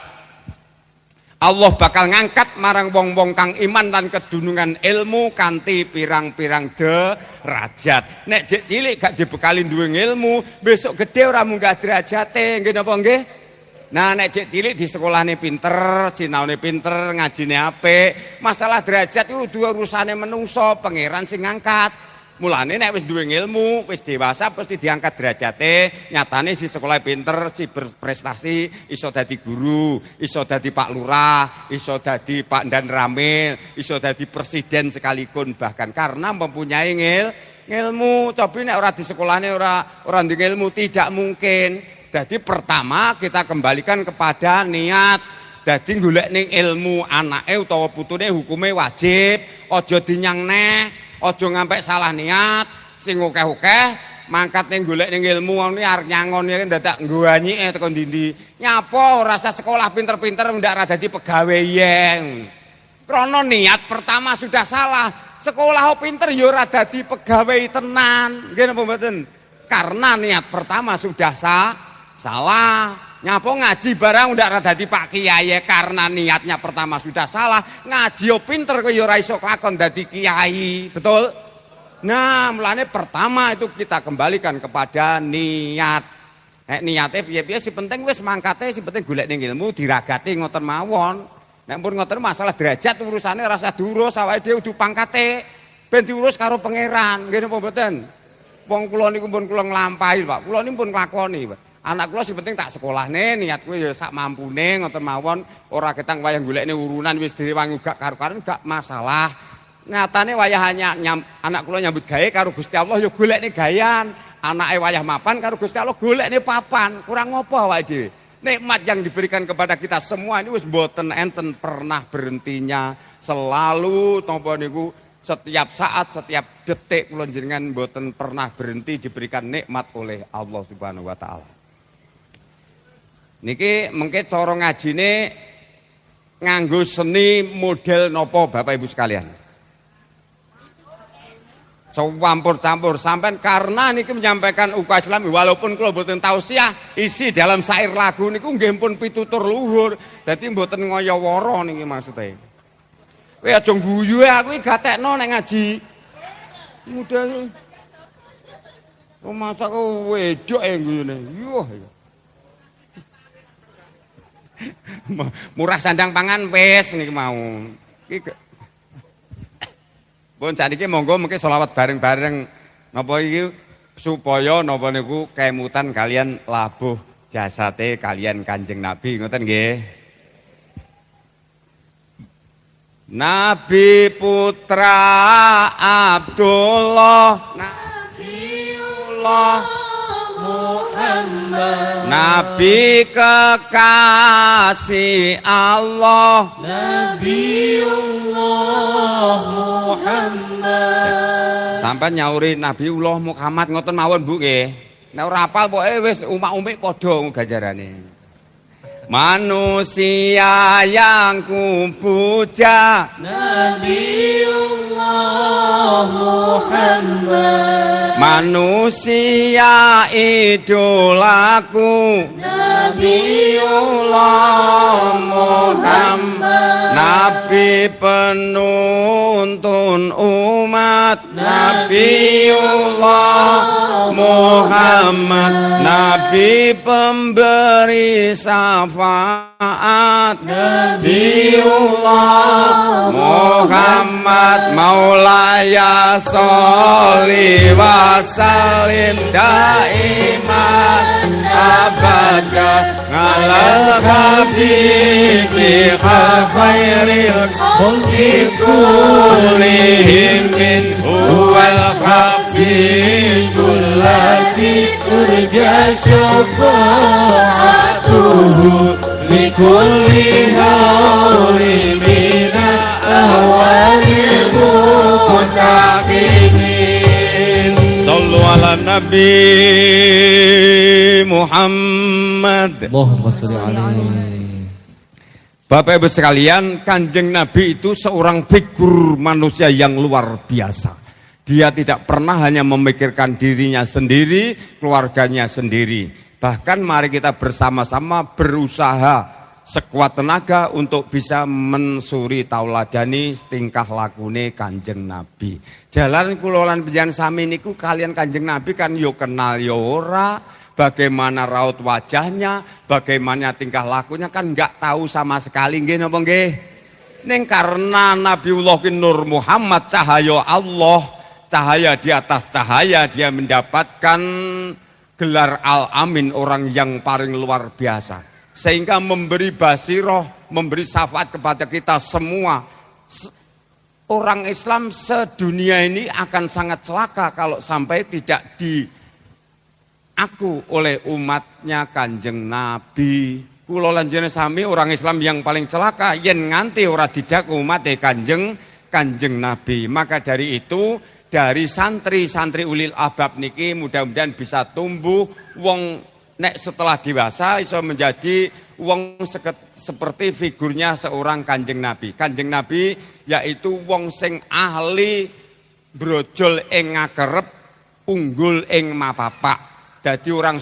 Allah bakal ngangkat marang wong-wong kang iman lan kedunungan ilmu kanthi pirang-pirang derajat. Nek jek cilik gak dibekali duwe ilmu, besok gede ora munggah derajate, nggih napa nggih? Nah nek jek cilik di sekolahne pinter, sinaune pinter, ngajine apik, masalah derajat itu dua urusane menungso, pangeran sing ngangkat. Mulane nek wis duwe ilmu, wis dewasa pasti diangkat derajate. Nyatane si sekolah pinter, si berprestasi, iso dadi guru, iso dadi Pak Lurah, iso dadi Pak Dan Ramil, iso dadi presiden sekalipun bahkan karena mempunyai ilmu. Tapi nek ora di sekolahane ora ndek ilmu tidak mungkin. Jadi pertama kita kembalikan kepada niat. Jadi golek ning ilmu anake utawa putune hukume wajib, aja dinyang neh. Ojo ngampe salah niat, sing akeh-akeh mangkat ning golek ning ilmu ngene arep nyangon iki dadak nggo anyike teko ndi-ndi. Nyapa ora usah sekolah pinter-pinter ndak ora dadi pegawai yen. Krana niat pertama sudah salah. Sekolah pinter ya ora dadi pegawai tenan. Nggih napa mboten? Karena niat pertama sudah salah. Nyapa ngaji barang ndak ora dadi Pak Kiai karena niatnya pertama sudah salah. Ngaji yo pinter kok ya ora iso lakon dadi kiai. Betul? Nah, mulane pertama itu kita kembalikan kepada niat. Niate piye-piye si penting wis mangkate si penting golek ning ilmu diragati ngoten mawon. Nek pun ngoten masalah derajat urusane rasa diurus awake dhewe kudu pangkate ben diurus karo pangeran. Nggih napa mboten? Wong kula niku pun kula nglampahi, Pak. Kula niku pun nglakoni, Pak. Anak kula sing penting tak sekolahne, niat kuwi ya sak mampune ngoten mawon, ora ketang wayah golekne urunan wis direwangi gak karo-karo gak masalah. Nyatane wayah anak kula nyambut gawe karo Gusti Allah ya golekne gayan. Anake wayah mapan karo Gusti Allah golekne papan. Kurang ngopo awake dhewe. Nikmat yang diberikan kepada kita semua ini wis mboten enten pernah berhentinya. Selalu napa niku setiap saat, setiap detik kula jenengan mboten pernah berhenti diberikan nikmat oleh Allah Subhanahu wa taala. Niki mengke cara ngajine nganggo seni model nopo Bapak Ibu sekalian. Campur-campur sampean karena niki menyampaikan ukhuwah Islam walaupun kula mboten tausiah isi dalam syair lagu niku nggih pun pitutur luhur. Dadi mboten ngoyo-woro niki maksude. Kowe aja guyu aku iki gatekno nek ngaji. Mudah. Oh masa kok wedok guyune. Yo. Murah sandang pangan wis niki mau. Iki pun sakniki monggo mengke selawat bareng-bareng napa iki supaya napa niku kemutan kalian labuh jasate kalian Kanjeng Nabi ngoten nggih. Nabi putra Abdullah Nabiullah Muhammad Nabi kekasih Allah Nabiullah Muhammad. Sampai nyauri Nabiullah Muhammad ngoten mawon Bu nggih. Nek ora hafal pokoke wis umak-umik padha ganjarane. Manusia yang kupuja Nabiullah Muhammad. Manusia idolaku Nabiullah Muhammad. Nabi penuntun umat Nabiullah Muhammad. Nabi pemberi syafaat Nabiullah Muhammad. Maulaya sholli wa sallim daiman abada ala habibi khairil khalqi kullihim min huwal habibul ladzi turja syafa'atuhu likulli hawli mina ahwalil muttaqin. Sallu ala Nabi Muhammad. Allahumma sholli alaihi. Bapak Ibu sekalian, Kanjeng Nabi itu seorang figur manusia yang luar biasa. Dia tidak pernah hanya memikirkan dirinya sendiri, keluarganya sendiri. Bahkan mari kita bersama-sama berusaha sekuat tenaga untuk bisa mensuri tauladani tingkah lakune Kanjeng Nabi. Jalan kula lan panjenengan sami niku kalian Kanjeng Nabi kan yo kenal yo ora, bagaimana raut wajahnya, bagaimana tingkah lakunya kan enggak tahu sama sekali nggih napa nggih. Ning karena Nabiullah Nur Muhammad cahaya Allah, cahaya di atas cahaya, dia mendapatkan gelar Al-Amin, orang yang paling luar biasa. Sehingga memberi basiroh, memberi syafaat kepada kita semua. Orang Islam sedunia ini akan sangat celaka kalau sampai tidak diaku oleh umatnya Kanjeng Nabi. Kula lan jenengan sami orang Islam yang paling celaka yen nganti ora didaku umat Kanjeng Nabi. Maka dari itu dari santri-santri ulil albab niki mudah-mudahan bisa tumbuh wong nek setelah dewasa iso menjadi wong seperti figurnya seorang Kanjeng Nabi. Kanjeng Nabi yaitu wong sing ahli brojol ing ngakerep, unggul ing mapapak. Jadi orang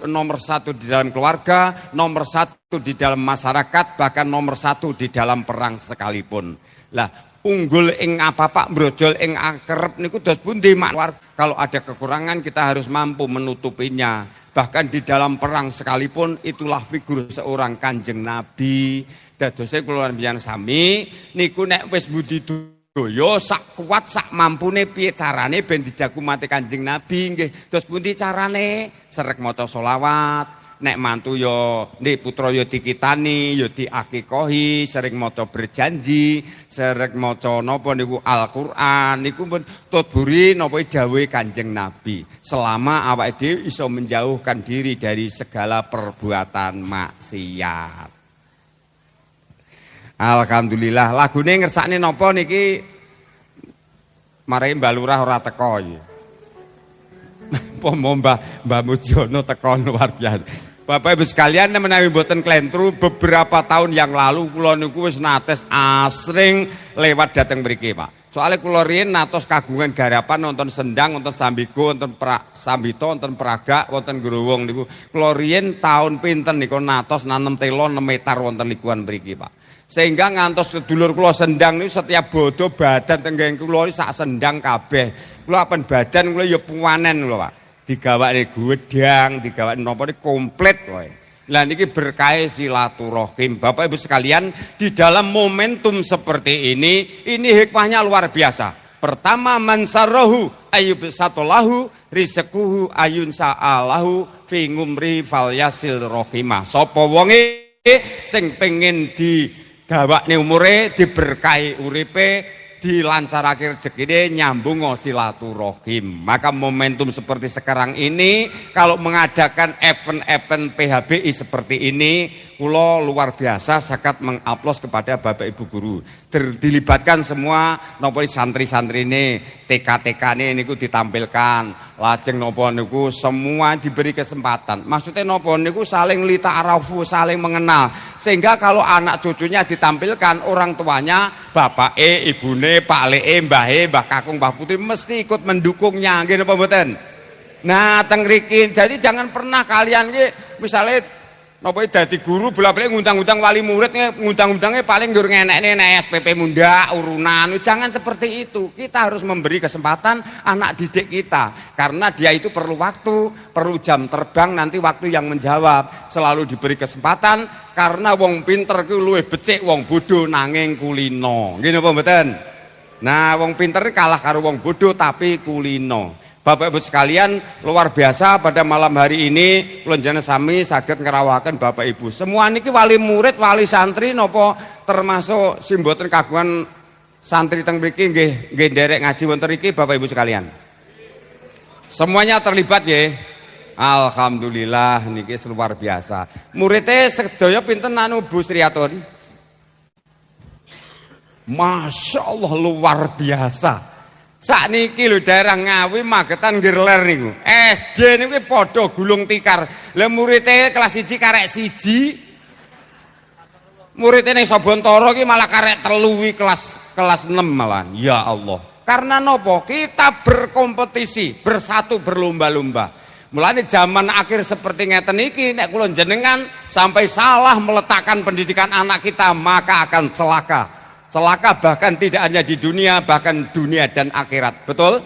nomor satu di dalam keluarga, nomor satu di dalam masyarakat, bahkan nomor satu di dalam perang sekalipun. Lah unggul ing apa-apa, brojol ing akerep niku dos pundi mak. Kalau ada kekurangan kita harus mampu menutupinya. Bahkan di dalam perang sekalipun itulah figur seorang Kanjeng Nabi. Dadose kula biyen sami niku nek wis budidaya sak kuat sak mampune piye carane ben dijagu mati Kanjeng Nabi nggih. Dos pundi carane? Serek maca selawat. Nek mantu yo nek putra yo dikitani yo diakikohi, sering maca berjanji, sering maca napa niku Al-Qur'an niku pun tutburi napa dawuhe Kanjeng Nabi. Selama awake dhewe iso menjauhkan diri dari segala perbuatan maksiat. Alhamdulillah, lagune ngersakne napa niki mare Mbah Lurah ora teko iki. Mbah Mujiono teko luar biasa. Bapak Ibu sekalian menawi mboten klentru beberapa tahun yang lalu kula niku wis nates asring lewat dateng mriki, Pak. Soale kula riyen natos kagungan garapan nonton sendang, nonton sambigo, nonton sambito, nonton peragak, wonten growong niku. Kula riyen taun pinten niku natos nanem telo 6 meter wonten likuan mriki, Pak. Sehingga ngantos sedulur kula sendang niku setiap bodo badan tenggeng kula sak sendang kabeh. Kula apen badan kula ya puwanen lho, Pak. Digawakne gedang, digawakne napa komplit kowe. Lah niki berkah silaturahim. Bapak Ibu sekalian, di dalam momentum seperti ini hikmahnya luar biasa. Pertama mansarahu ayyub satolahu rizquhu ayun sa'alahu fi ngumri falyasil rahimah. Sapa wonge sing pengen digawakne umure, diberkahi uripe, dilancarake rezekine, nyambung silaturahim. Maka momentum seperti sekarang ini kalau mengadakan event-event PHBI seperti ini kula luar biasa sangat mengaplos kepada Bapak Ibu guru. Dilibatkan semua napa santri-santri ini, TK-TK ini niku ditampilkan. Lajeng napa niku semua diberi kesempatan. Maksudnya napa niku saling lita'arafu, saling mengenal. Sehingga kalau anak cucunya ditampilkan, orang tuanya, bapake, ibune, pakleke, mbahe, mbah kakung, mbah putri mesti ikut mendukungnya, nggih napa mboten? Nah, teng mriki jadi jangan pernah kalian iki misale napa dadi guru bola-balik ngundang-undang wali murid, ngundang-undangnya paling ndur ngenekne nek SPP Munda, urunan. Jangan seperti itu. Kita harus memberi kesempatan anak didik kita. Karena dia itu perlu waktu, perlu jam terbang, nanti waktu yang menjawab. Selalu diberi kesempatan karena wong pinter ku luwih becik wong bodoh nanging kulino. Nggih napa mboten? Nah, wong pinter kalah karo wong bodoh tapi kulino. Bapak Ibu sekalian, luar biasa pada malam hari ini kula jenengan sami saged ngrawakaken Bapak Ibu. Semua niki wali murid, wali santri napa termasuk sing mboten kagungan santri teng mriki nggih nderek ngaji wonten iki Bapak Ibu sekalian. Semuanya terlibat nggih. Alhamdulillah niki luar biasa. Muridnya sedaya pinten anu Bu Sriatun? Masya Allah luar biasa. Sakniki lho daerah Ngawi Magetan Girler niku. SD niku padha gulung tikar. Lah muridé kelas 1 karek 1. Muridé ning Sabontoro iki malah karek 3 kelas 6 malah. Ya Allah. Karena nopo? Kita berkompetisi, bersatu berlomba-lomba. Mulane zaman akhir seperti ngeten iki nek kula jenengan sampai salah meletakkan pendidikan anak kita maka akan celaka. Celaka bahkan tidak hanya di dunia, bahkan dunia dan akhirat. Betul?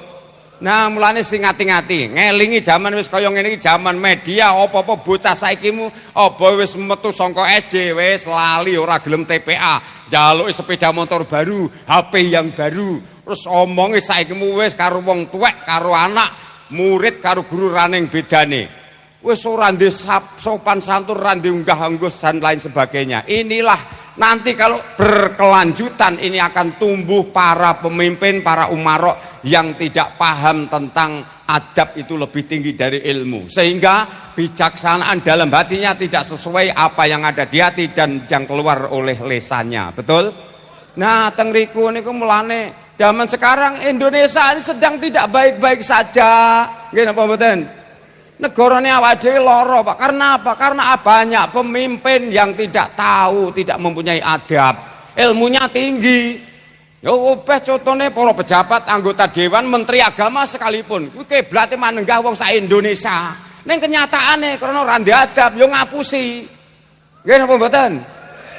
Nah, mulane sing ngati-ngati, ngelingi zaman wis kaya ngene iki zaman media, apa-apa bocah saiki mu apa wis metu saka SD wis lali ora gelem TPA, njaluki sepeda motor baru, HP yang baru. Terus omonge saiki mu wis karo wong tuwek, karo anak, murid karo guru raning bedane. Wis ora ndek sopan santun, ora ndek unggah-ungguh dan lain sebagainya. Inilah nanti kalau berkelanjutan ini akan tumbuh para pemimpin, para umarok yang tidak paham tentang adab itu lebih tinggi dari ilmu. Sehingga bijaksanaan dalam hatinya tidak sesuai apa yang ada di hati dan yang keluar oleh lesannya. Betul? Nah, teng riku niku mulane zaman sekarang Indonesia ini sedang tidak baik-baik saja. Nggih napa mboten? Negarane awake dhewe lara, Pak. Karena apa? Karena banyak pemimpin yang tidak tahu, tidak mempunyai adab. Ilmunya tinggi. Ya obeh contone para pejabat, anggota dewan, menteri agama sekalipun. Kuwi kiblate manenggah wong sak Indonesia. Ning kenyataane karena ora ndek adab yo ngapusi. Nggih napa mboten?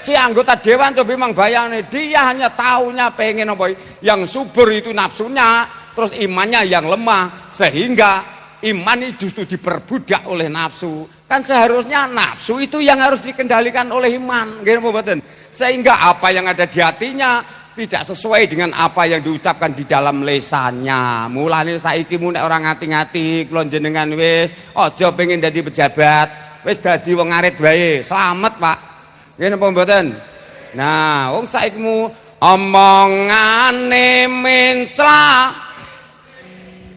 si anggota dewan coba memang bayangin dia hanya taunya pengen apa yang subur itu nafsunya, terus imannya yang lemah sehingga iman itu justru diperbudak oleh nafsu. Kan seharusnya nafsu itu yang harus dikendalikan oleh iman, nggih napa mboten? Sehingga apa yang ada di hatinya tidak sesuai dengan apa yang diucapkan di dalam lesannya. Mulane saiki mu nek ora ngati-ngati kula jenengan wis aja pengen dadi pejabat, wis dadi wong arit wae. Slamet, Pak. Nggih napa mboten? Nah, wong saiki mu omongane mencla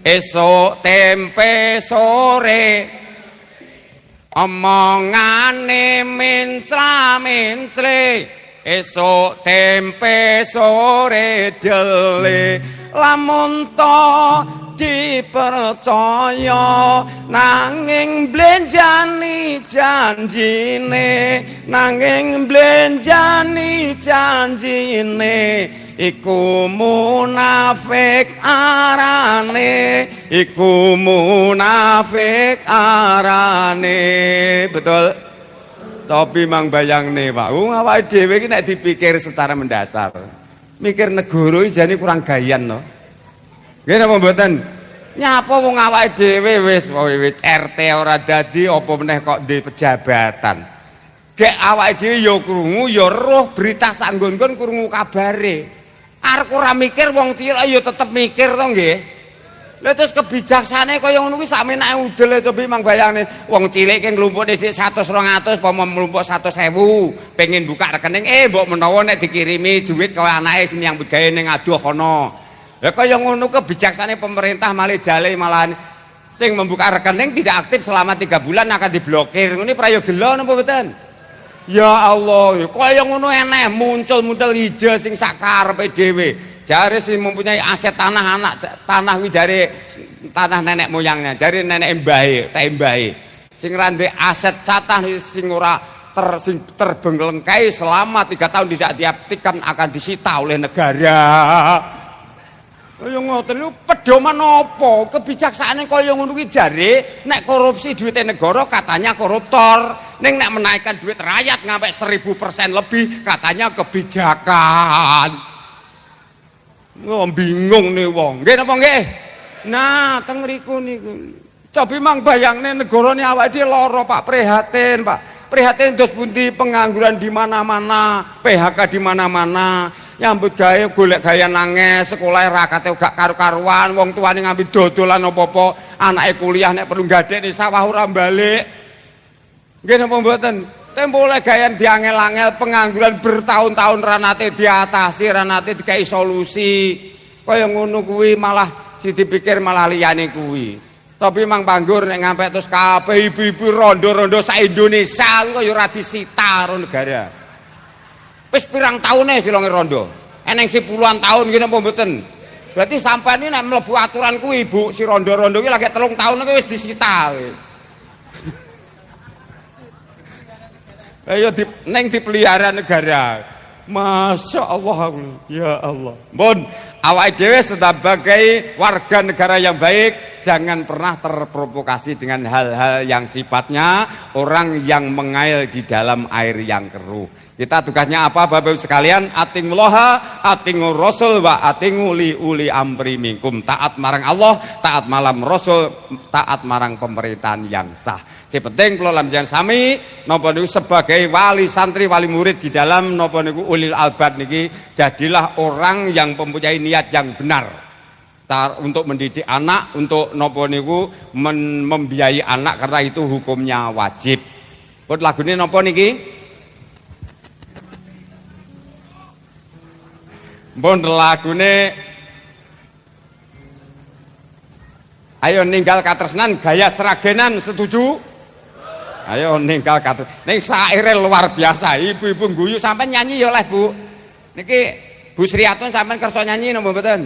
esok tempe sore omongane mencla-mencle esok tempe sore dele lamun to dipercaya nanging blenjani janjine nanging blenjani janjine iku munafik arane iku munafik arane. Betul cobi mang bayangne Pak awake dhewe iki nek dipikir secara mendasar mikir negara jane kurang gayan no. Nggih napa mboten? Nyapa wong awake dhewe wis RT ora dadi apa meneh kok di pejabatan. Gek awake dhewe ya krungu ya roh berita sak nggon-nggon krungu kabare. Arep ora mikir wong cilik ya tetep mikir to nggih. Lha terus kebijaksane kaya ngono kuwi sakmenake udel coba mang bayangne wong cilik ki nglumpuk dhisik 100 200 apa mlumpuk 100.000 pengen buka rekening mbok menawa nek dikirimi duit kaya anake sing yang gawe ning aduh kono. Lah kaya ngono kebijaksane pemerintah malah jale malah sing membuka rekening tidak aktif selama 3 bulan akan diblokir. Ngene prayoga napa mboten? Ya Allah, kaya ngono eneh muncul hijau sing sakarepe dhewe. Jare sing mempunyai aset tanah tanah kuwi jare tanah nenek moyangnya, jare nenek mbahe, tak mbahe. Sing ra ndek aset catah sing ora terbengkelengkai selama 3 tahun tidak diaktifkan akan disita oleh negara. Kaya ngoten lho pedoman apa? Kebijaksanaan kaya ngono kuwi jare nek korupsi duit negara katanya koruptor, ning nek menaikkan duit rakyat ngampe 1000% lebih katanya kebijakan. Bingung nih wong. Nggih napa nggih? Nah, teng mriku niku. Cobi mang bayangne negarane awake dhewe lara, Pak, prihatin, Pak. Prihatin dos pundi pengangguran di mana-mana, PHK di mana-mana. Nyambut gawe golek gaya nanges sekolah rakate gak karu-karuan wong tuane ngambil dodolan apa-apa anake kuliah nek perlu gadekne sawah ora balik. Nggih napa mboten? Tempo oleh gayan diangel-angel pengangguran bertahun-tahun ranate diatasi ranate dikai solusi kaya ngono kuwi malah si dipikir malah liyane kuwi. Tapi mang panggur nek ngampe terus kabeh ibu-ibu rondo-rondo sak Indonesia kaya ora disita karo negara. Wis pirang taune silonge rondo. Eneng si puluhan tahun ngene apa mboten? Berarti sampean iki nek mlebu aturan kuwi Ibu, si rondo-rondo iki lagi 3 tahun iki wis disita. Ayo neng dipelihara negara. Masya Allah, ya Allah. Mun awake dhewe sebagai warga negara yang baik jangan pernah terprovokasi dengan hal-hal yang sifatnya orang yang mengail di dalam air yang keruh. Kita tugasnya apa Bapak Ibu sekalian? Atingullaha, atingur Rasul wa atingu uli amri minkum. Taat marang Allah, taat malam Rasul, taat marang pemerintahan yang sah. Si penting kula lamjan sami napa niku sebagai wali santri wali murid di dalam napa niku ulil albab niki jadilah orang yang mempunyai niat yang benar untuk mendidik anak, untuk napa niku membiayai anak karena itu hukumnya wajib. Pun lagune napa niki? Pun lagune ayo ninggal katresnan gaya seragenan, setuju? Ayo ninggal katresnan. Ning saire luar biasa, ibu-ibu guyu sampean nyanyi ya oleh Bu. Niki Bu Sriatun sampean kersa nyanyi napa mboten?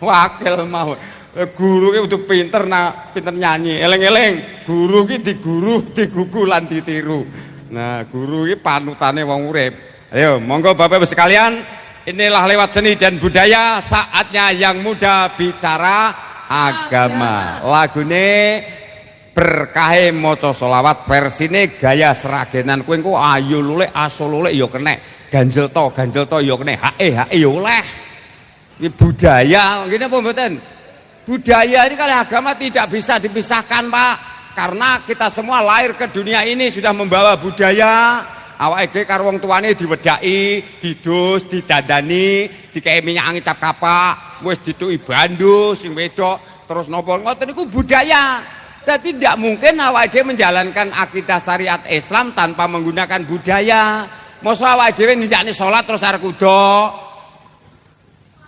Wakil mau. Guru ki kudu pinter pinter nyanyi. Eling-eling, guru ki diguru, digugu lan ditiru. Nah, guru ki panutane wong urip. Ayo, monggo Bapak Ibu sekalian, inilah lewat seni dan budaya saatnya yang muda bicara agama. Lagune berkahe maca selawat versine gaya seragenan kowe engko ayu lulik aso lulik ya kenek ganjel to ya kenek hake ya oleh ini budaya ngene apa mboten budaya ini kalau agama tidak bisa dipisahkan Pak karena kita semua lahir ke dunia ini sudah membawa budaya awake dhewe karo wong tuane diwedaki didus didandani dikei minyak angin cap kapak wis dituki bandu sing wedok terus napa ngoten niku budaya. Jadi tidak mungkin awake dhewe menjalankan akidah syariat Islam tanpa menggunakan budaya. Mosok awake dhewe nindakne salat terus arep kuda.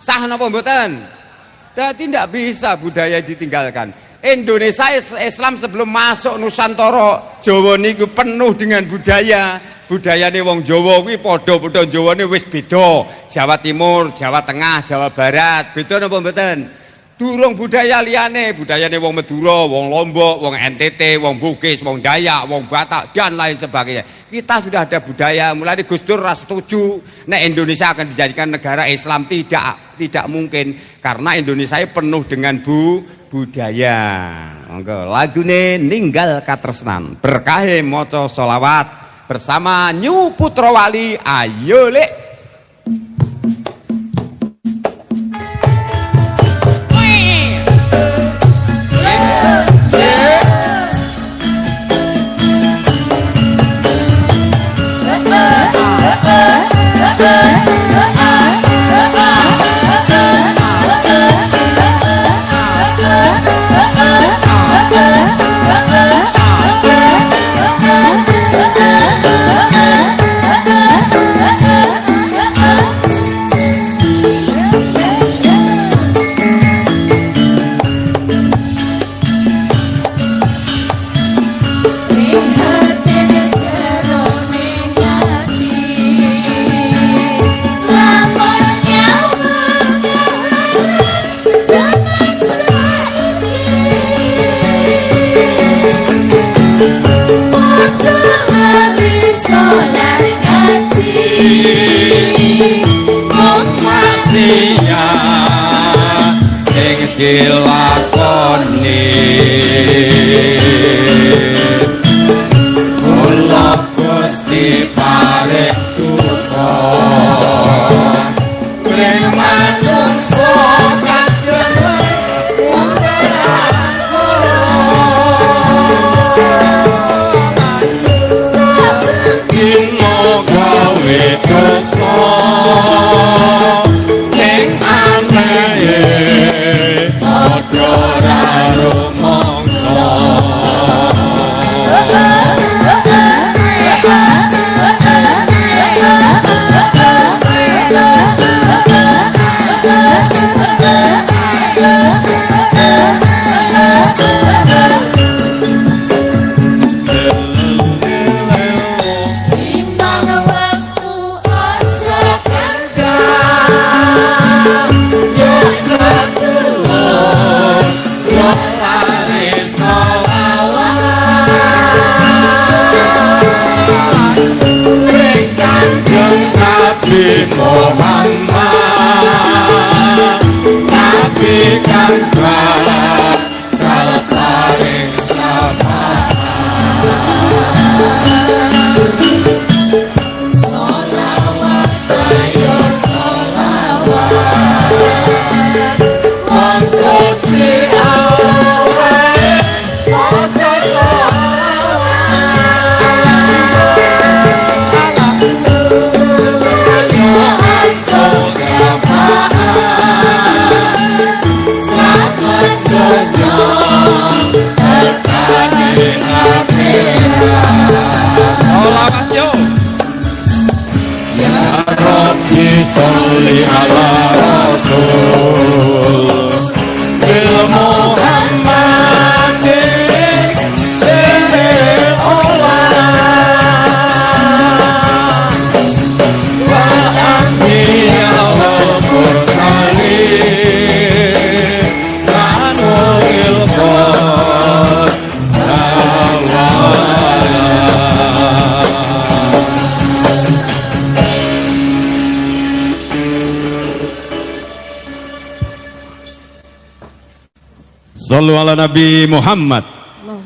Sah napa mboten? Jadi tidak bisa budaya ditinggalkan. Indonesia Islam sebelum masuk Nusantara Jawa niku penuh dengan budaya. Budayane wong Jawa kuwi padha-padha Jawane wis beda. Jawa Timur, Jawa Tengah, Jawa Barat, beda napa mboten? Durung budaya liyane, budayane wong Madura, wong Lombok, wong NTT, wong Bugis, wong Dayak, wong Batak dan lain sebagainya. Kita sudah ada budaya, mulai Gus Dur ra setuju nek Indonesia akan dijadikan negara Islam tidak mungkin karena Indonesia penuh dengan budaya. Monggo lagune ninggal katresnan. Berkahe maca selawat bersama Nyu Putra Wali ayo lek dilakoni kula Gusti paring duka mring manungsa kadang dina gawe dosa ning anehe ora rumangsa Nabi Muhammad Nabi kang bakal paring sholawat ayo sholawat wong Gusti Allah maca sholawat yo ya Rabbi sholli ala Rasul bil Muhammadin sirril olah wa anbiya wal mursalin wa nuril qad Sallu ala Nabi Muhammad.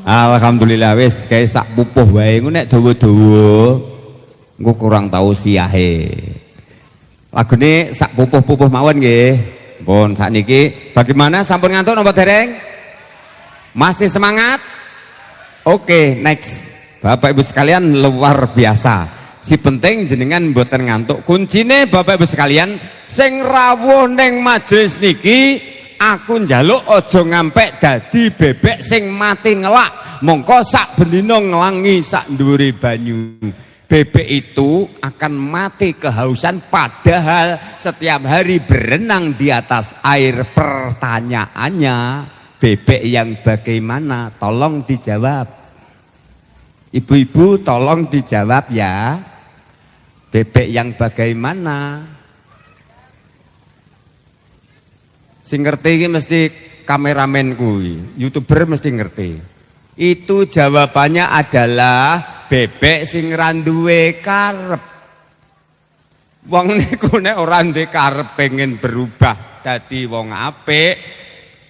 Alhamdulillah wis kae sak pupuh wae engko nek dawa-dawa engko kurang tahu siahe. Lagune sak pupuh-pupuh mawon nggih. Pun sakniki bagaimana sampun ngantuk napa dereng? Masih semangat? Oke, next. Bapak Ibu sekalian luar biasa. Si penting jenengan mboten ngantuk. Kuncine Bapak Ibu sekalian sing rawuh ning majelis niki aku njaluk aja ngampek dadi bebek sing mati ngelak. Mongko sak bendina nglangi sak ndhuwure banyu. Bebek itu akan mati kehausan padahal setiap hari berenang di atas air. Pertanyaannya, bebek yang bagaimana? Tolong dijawab. Ibu-ibu tolong dijawab ya. Bebek yang bagaimana? Sing ngerti iki mesti kameramen kuwi, YouTuber mesti ngerti. Itu jawabannya adalah bebek sing ra duwe karep. Wong niku nek ora ndek karep pengen berubah dadi wong apik,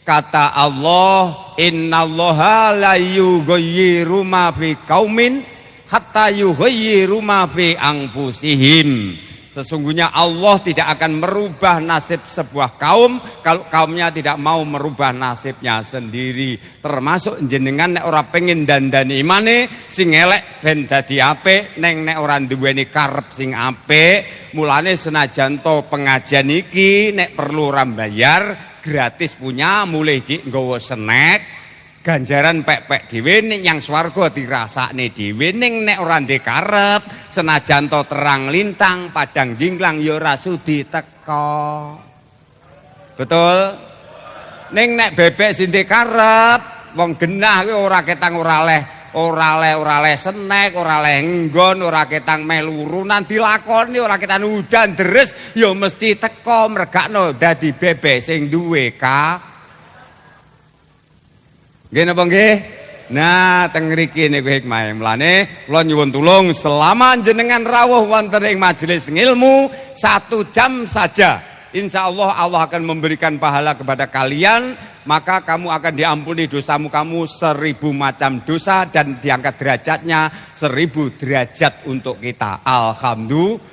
kata Allah, innallaha la yughayyiru ma fi qaumin hatta yughayyiru ma fi anfusihim. Sesungguhnya Allah tidak akan merubah nasib sebuah kaum kalau kaumnya tidak mau merubah nasibnya sendiri. Termasuk jenengan nek ora pengen dandani imane sing elek ben dadi apik, neng nek ora duweni karep sing apik, mulane senajan to pengajian iki nek perlu ora bayar, gratis punya, mulai cik nggawa snack, ganjaran pek-pek dhewe ning yang swarga dirasakne dhewe. Ning nek ora ndek karep senajan to terang lintang padang jinglang ya ora sudi teka. Betul? Ning nek bebek sing ndek karep wong genah kuwi ora ketang ora leh snack, ora leh nggon, ora ketang melu urunan dilakoni, ora ketang udan deres ya mesti teka mregakno dadi bebek sing duwe nggih napa nggih? Nah, teng mriki niku hikmahe. Mulane kula nyuwun tulung selama jenengan rawuh wonten ing majelis ngilmu 1 jam saja, insya Allah Allah akan memberikan pahala kepada kalian, maka kamu akan diampuni dosamu kamu 1000 macam dosa dan diangkat derajatnya 1000 derajat untuk kita. Alhamdulillah.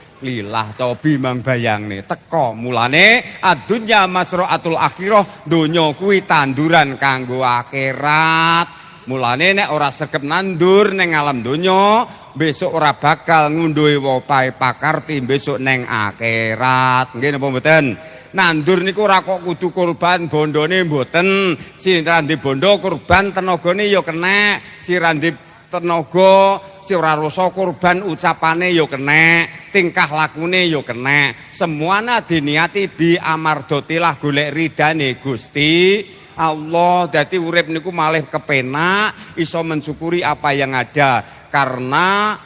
Cobi mang bayang nih teko mulane adunya masroatul akhirah, donya kuwi tanduran kanggo akhirat. Mulane nek ora sregep nandur neng alam donya, besok ora bakal ngunduhi wopahe pakarti besok neng akhirat. Nggih napa mboten? Nandur niku ora kok kudu kurban bondone mboten. Si randi bondo kurban tenagane ya kenek, si randi tenaga si ora rasa kurban ucapane ya kenek, tingkah lakune ya kenek. Semuanya diniati bi amardotilah golek ridane Gusti Allah. Dadi urip niku malih kepenak, iso mensyukuri apa yang ada. Karena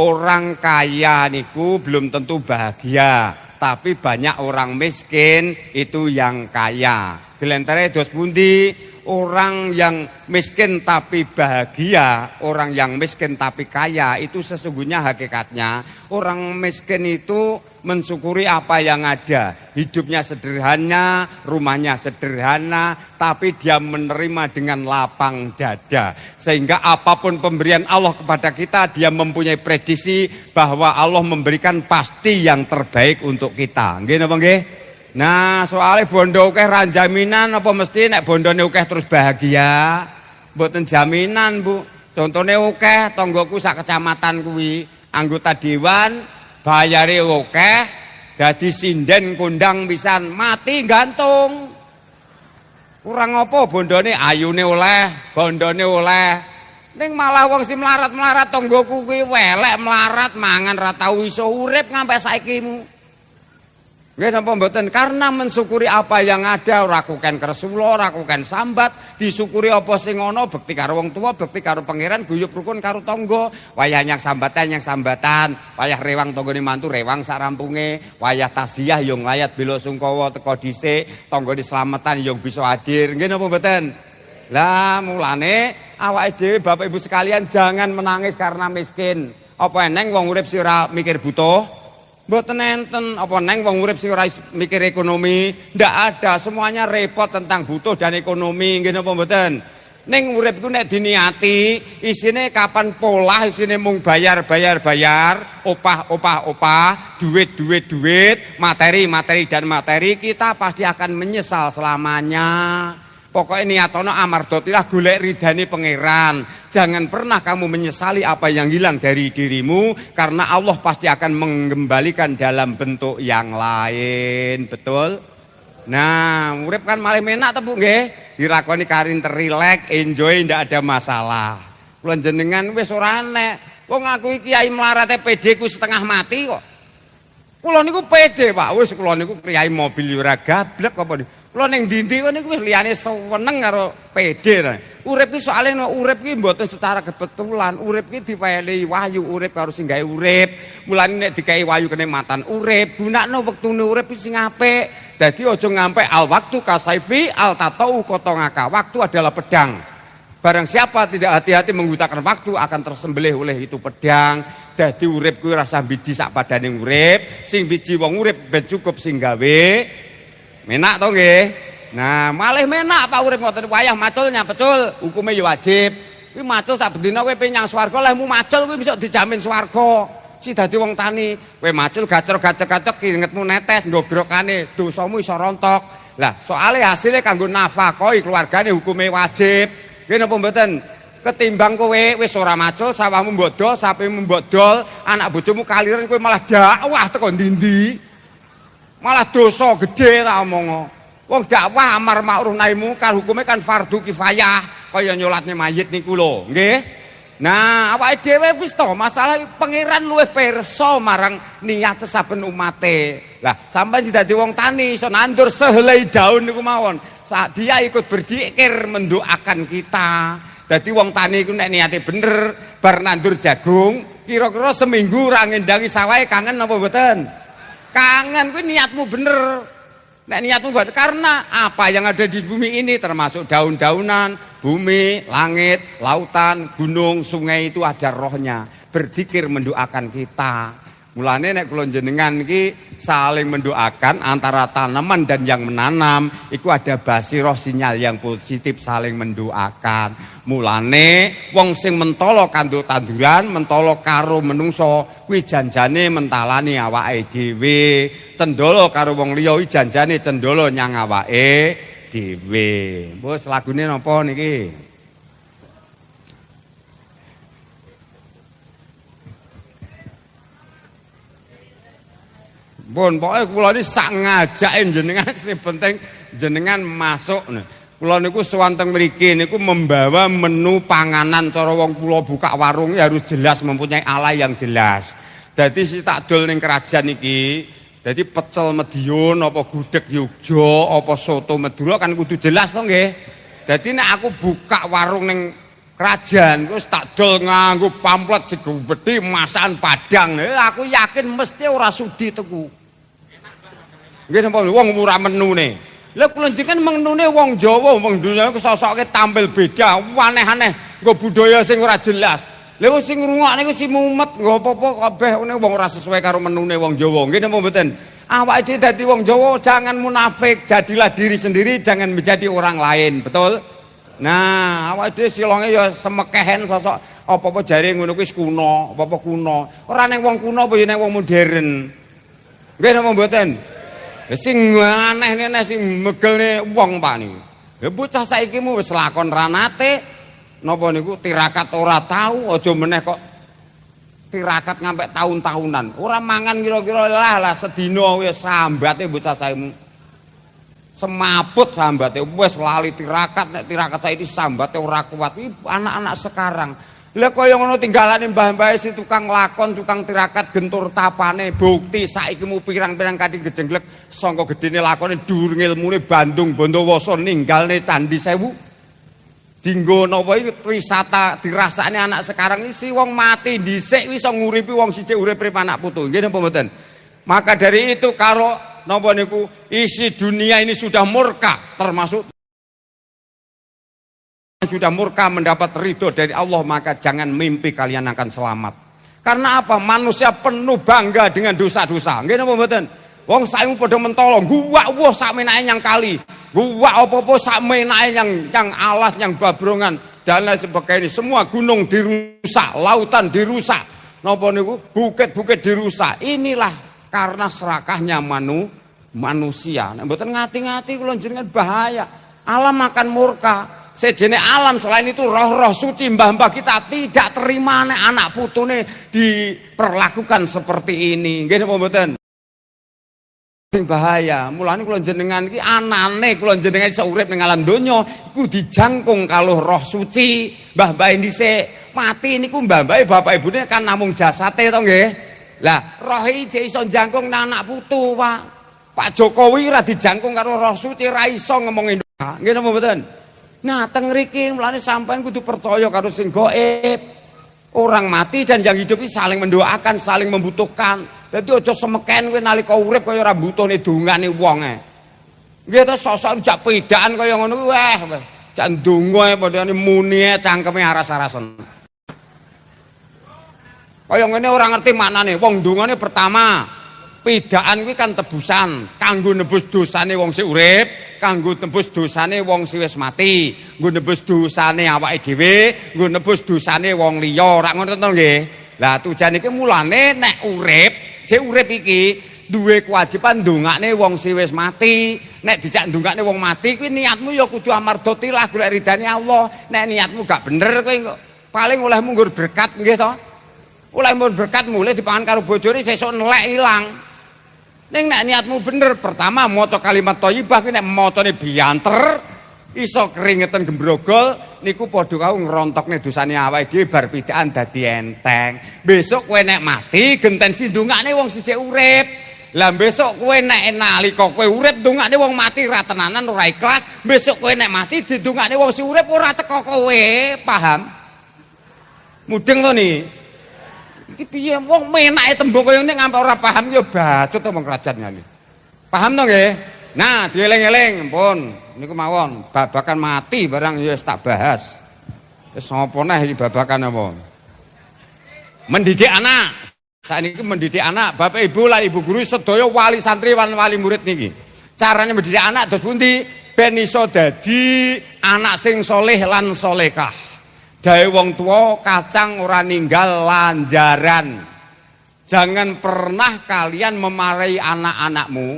orang kaya niku belum tentu bahagia, tapi banyak orang miskin itu yang kaya. Jelentare dos pundi? Orang yang miskin tapi bahagia, orang yang miskin tapi kaya, itu sesungguhnya hakikatnya orang miskin itu mensyukuri apa yang ada. Hidupnya sederhana, rumahnya sederhana, tapi dia menerima dengan lapang dada. Sehingga apapun pemberian Allah kepada kita, dia mempunyai prediksi bahwa Allah memberikan pasti yang terbaik untuk kita. Nggih napa nggih? Nah, soalnya bondo akeh ra jaminan apa mesti nek bondone akeh terus bahagia? Mboten jaminan, Bu. Contone akeh tanggoku sak kecamatan kuwi, anggota dewan bayare akeh, dadi sinden kondang pisan, mati gantung. Kurang apa bondone ayune oleh, bondone oleh. Ning malah wong sing melarat-melarat tanggoku kuwi welek melarat mangan ra tau iso urip ngampe saiki. Nggih napa mboten? Karena mensyukuri apa yang ada, ora kuken kresula, ora kuken sambat, disyukuri apa sing ana, bekti karo wong tua, bekti karo pangeran, guyub rukun karo tangga. Wayah nyang sambatan, wayah rewang tanggane mantu rewang sak rampunge, wayah tasiyah yo nglayat bela sungkawa teka dhisik, tanggane slametan yo bisa hadir. Nggih napa mboten? Lah mulane awake dhewe Bapak Ibu sekalian jangan menangis karena miskin. Apa eneng wong urip sing ora mikir butuh? Mboten enten. Apa neng wong urip sing ora mikir ekonomi? Ndak ada, semuanya repot tentang butuh dan ekonomi. Nggih napa mboten? Ning urip iku nek diniati isine kapan polah, isine mung bayar, opah, duit, materi dan materi, kita pasti akan menyesal selamanya. Pokoknya niatono amardotilah golek ridhani pangeran. Jangan pernah kamu menyesali apa yang hilang dari dirimu, karena Allah pasti akan mengembalikan dalam bentuk yang lain. Betul? Nah, urip kan malah enak ta Bu nggih? Dilakoni karin terilek, enjoy, ndak ada masalah. Kula jenengan wis ora enek. Wong aku iki kiai mlarate PD ku setengah mati kok. Kula niku PD, Pak. Wis kula niku kiai mobil ora gablek apa niku. Kula ning ndi-ndi niku wis liyane seneng karo PD. Urip iki soalé urip iki mboten secara kebetulan. Urip iki dipaeli wahyu, urip karo sing gawe urip. Mulane nek dikai wahyu kenikmatan urip, gunakno wektune urip sing apik. Dadi aja ngampe al waktu kasaifi al tatau kotongaka. Waktu adalah pedang. Barang siapa tidak hati-hati menggunakan waktu akan tersembelih oleh itu pedang. Dadi urip kuwi rasa biji sak padane urip, sing biji wong urip ben cukup sing gawe. Menak to nggih? Nah, malih menak Pak urip ngoten wayah maculnya betul, hukume ya wajib. Kuwi macul sak bendina kowe penyang swarga, lehmu macul kuwi bisa dijamin swarga. Si dadi wong tani, kowe macul gacor-gacor keringetmu netes, ndogrokane dosamu iso rontok. Lah, soalé hasilnya kanggo nafkahi keluargane hukume wajib. Nggih napa mboten? Ketimbang kowe wis ora macul, sawahmu mbodol, sapimu mbodol, anak bojomu kaliren kowe malah dakwah teko ndi-ndi. Malah dosa gede tak omong. Wong dakwah amar ma'ruf nahi mungkar hukume kan fardu kifayah, kaya nyolatne mayit niku lho, nggih. Nah, awake dhewe wis to, masalah pangeran luwih pirsa marang niat saben umate. Lah, sampeyan dadi wong tani iso nandur sehelai daun niku mawon. Dia ikut berzikir mendoakan kita. Dadi wong tani iku nek niate bener, bar nandur jagung, kira-kira seminggu ra ngendangi sawahe kangen apa mboten? Kangen kuwi niatmu bener. Nek niatmu bener karena apa yang ada di bumi ini termasuk daun-daunan, bumi, langit, lautan, gunung, sungai itu ada rohnya. Berzikir mendoakan kita. Mulane nek kula jenengan iki saling mendoakan antara tanaman dan yang menanam, iku ada basiroh sinyal yang positif saling mendoakan. Mulane wong sing mentolo kanggo tanduran, mentolo karo menungso, kuwi janjane mentalani awake dhewe. Cendolo karo wong liya iki janjane cendolo nyang awake dhewe. Wes lagune napa niki? Pun pokoke kula niki sak ngajake jenengan sing penting jenengan masuk. Kula niku sewanteng mriki niku membawa menu panganan cara wong kula buka warung harus jelas mempunyai ala yang jelas. Dadi si tak dol ning kerajaan iki, dadi pecel Madiun apa gudeg Yogya apa soto Madura kan kudu jelas to nggih. Dadi nek aku buka warung ning kerajaan terus tak dol nganggo pamflet segede masakan Padang. Aku yakin mesti ora sudi tuku. Nggih napa wong ora menune. Lha kula jenengan menune wong Jawa, wong dunya kesosoke tampil beda, aneh-aneh, nggo budaya sing ora jelas. Lha wong sing ngrungokne ku si mumet, nggo apa-apa kabeh wong ora sesuai karo menune wong Jawa. Nggih napa mboten? Awake dhewe dadi wong Jawa jangan munafik, jadilah diri sendiri, jangan menjadi orang lain, betul? Nah, awake dhewe silonge ya semekehen sosok apa-apa jare ngono kuwi kuno, apa-apa kuno. Ora ning wong kuno apa ya ning wong modern. Nggih napa mboten? Sing aneh-aneh sing megelne wong Pak niku. Ya bocah saiki mu wis lakon ra nate napa niku tirakat ora tahu, aja meneh kok tirakat ngampe tahun-tahunan. Ora mangan kira-kira lah sedina wis sambate bocah saiki. Semaput sambate wis lali tirakat, nek tirakat saiki sambate ora kuat. Iki anak-anak sekarang. Lah kaya ngono tinggalane mbah-mbah si tukang lakon, tukang tirakat gentur tapane bukti saiki mu pirang-pirang kadi gejenglek sangka gedene lakone dhuwur ngilmune Bandung Bondowoso ninggalne Candi Sewu. Dinggo napa iki wisata dirasakne anak sekarang iki wong mati dhisik iso nguripi wong sithik urip anak putu. Nggih napa mboten? Maka dari itu kalau napa niku isi dunia ini sudah murka termasuk sudah murka mendapat ridho dari Allah, maka jangan mimpi kalian akan selamat. Karena apa? Manusia penuh bangga dengan dosa-dosa. Nggih napa mboten? Wong saiki padha mentolo, guwak wah sakmenake nyang kali. Guwak apa-apa sakmenake yang alas, yang babrongan dan lain sebagainya. Semua gunung dirusak, lautan dirusak. Napa niku? Bukit-bukit dirusak. Inilah karena serakahnya manusia. Nek mboten ngati-ngati kula jenengan bahaya. Alam akan murka. Sejene alam selain itu roh-roh suci mbah-mbah kita tidak terima nek anak putune diperlakukan seperti ini. Nggih napa mboten? Sing bahaya. Mulane kula jenengan iki anane kula jenengan iso urip ning alam donya iku dijangkung kalau roh suci. Mbah-mbah dhisik mati niku mbah-mbah bapak ibune kan namung jasate to nggih. Lah roh iki iso jangkung nang anak putu, Pak. Pak Jokowi ora dijangkung karo roh suci ra iso ngomong Indonesia. Nggih napa mboten? Nah, teng mriki mulane sampean kudu percaya karo sing gaib. Orang mati dan yang hidup ini saling mendoakan, saling membutuhkan. Jadi aja semeken kowe nalika urip kaya ora mbutuhne dongane wong ae. Nggih to sosok jak pedaan kaya ngono kuwi weh. Jak ndonga ae padane muni ae cangkeme aras-arasen. Kaya ngene ora ngerti maknane. Wong ndongane pertama, pedaan kuwi kan tebusan kanggo nebus dosane wong sing urip, kanggo tembus dosane wong sing wis mati, nggo nebus dosane awake dhewe, nggo nebus dosane wong liya. Ora ngono to nggih. Lah tujuan iki mulane nek urip, jek urip iki duwe kewajiban ndongakne wong sing wis mati. Nek dijak ndongakne wong mati kuwi niatmu ya kudu amardhotilah golek ridane Allah. Nek niatmu gak bener kowe paling olehmu nggur berkat nggih to. Olehmu berkat mulai dipangan karo bojone sesuk nelek ilang. Ning nek niatmu bener, pertama maca kalimat thayyibah kuwi nek macane bianter iso keringetan gembrogol niku padha karo ngrontokne dosane awake dhewe bar pidaan dadi enteng. Besok kowe nek mati genten sindungane wong sijik urip. Lah besok kowe nek nalika kowe urip ndongakne wong mati ra tenanan ora ikhlas, besok kowe nek mati didongakne wong sing urip ora teko kowe, paham? Mudeng to nih. Iki piye wong menake tembung kaya ngene ngampe ora paham ya bacut omong kerajaan ngene. Paham to nggih? Nah, dieling-eling pun niku mawon babakan mati barang ya wis tak bahas. Wis apa neh iki babakan apa? Mendidik anak. Saiki mendidik anak, Bapak Ibu lan Ibu guru sedaya wali santri lan wali murid niki. Carane mendidik anak dos pundi? Ben iso dadi anak sing soleh lan solekah. Dawe wong tua kacang ora ninggal lanjaran. Jangan pernah kalian memarahi anak-anakmu,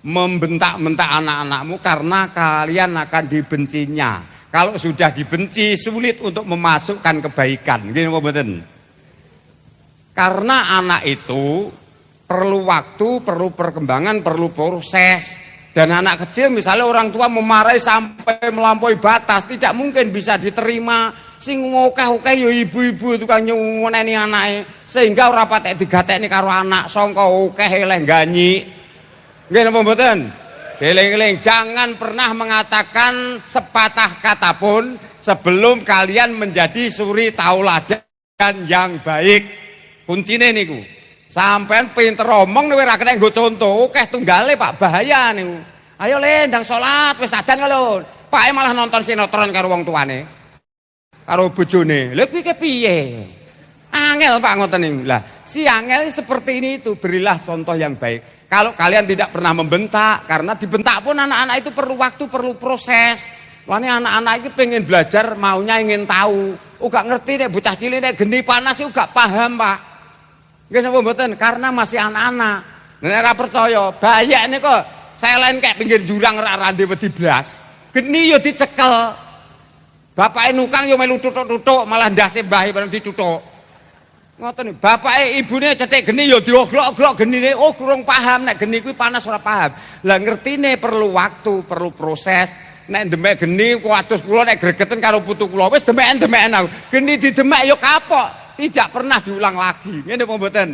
membentak-bentak anak-anakmu karena kalian akan dibencinya. Kalau sudah dibenci sulit untuk memasukkan kebaikan. Gini mboten. Karena anak itu perlu waktu, perlu perkembangan, perlu proses. Dan anak kecil misalnya orang tua memarahi sampai melampaui batas tidak mungkin bisa diterima. Sing ngokeh-okeh ya ibu-ibu tukang nyunguneni anake sehingga ora patek digatekne karo anak sangka okeh eleh ganyi. Nggih napa mboten? Eling-eling jangan pernah mengatakan sepatah kata pun sebelum kalian menjadi suri tauladan yang baik. Kuncine niku. Sampean pinter omong nek ora kena nggo contoh, okeh tunggale Pak bahaya niku. Ayo le ndang salat wis adan lho. Pake malah nonton sinetron karo wong tuane. Karo bojone. Lha kuwi kepiye? Angel Pak ngoten niku. Lah, si angel seperti ini itu berilah contoh yang baik. Kalau kalian tidak pernah membentak karena dibentak pun anak-anak itu perlu waktu, perlu proses. Lane anak-anak iki pengen belajar, maunya ingin tahu. Uga ngerti nek bocah cilik nek geni panas uga paham, Pak. Nggih napa mboten? Karena masih anak-anak. Nek ora percaya, bahaya niku selen kayak pinggir jurang ora rande wedi blas. Geni yo dicekel. Bapake nukang yo melu tutuk-tutuk, malah ndase mbahe bareng ditutuk. Ngoten niku. Bapake ibune cetek geni yo dioglok-oglok genine. Oh, kurang paham nek geni kuwi panas ora paham. Lah ngertine perlu waktu, perlu proses. Nek demek geni kuatus kula nek gregeten karo putu kula wis demeken-demeken aku. Geni didemek yo kapok, tidak pernah diulang lagi. Ngene apa mboten?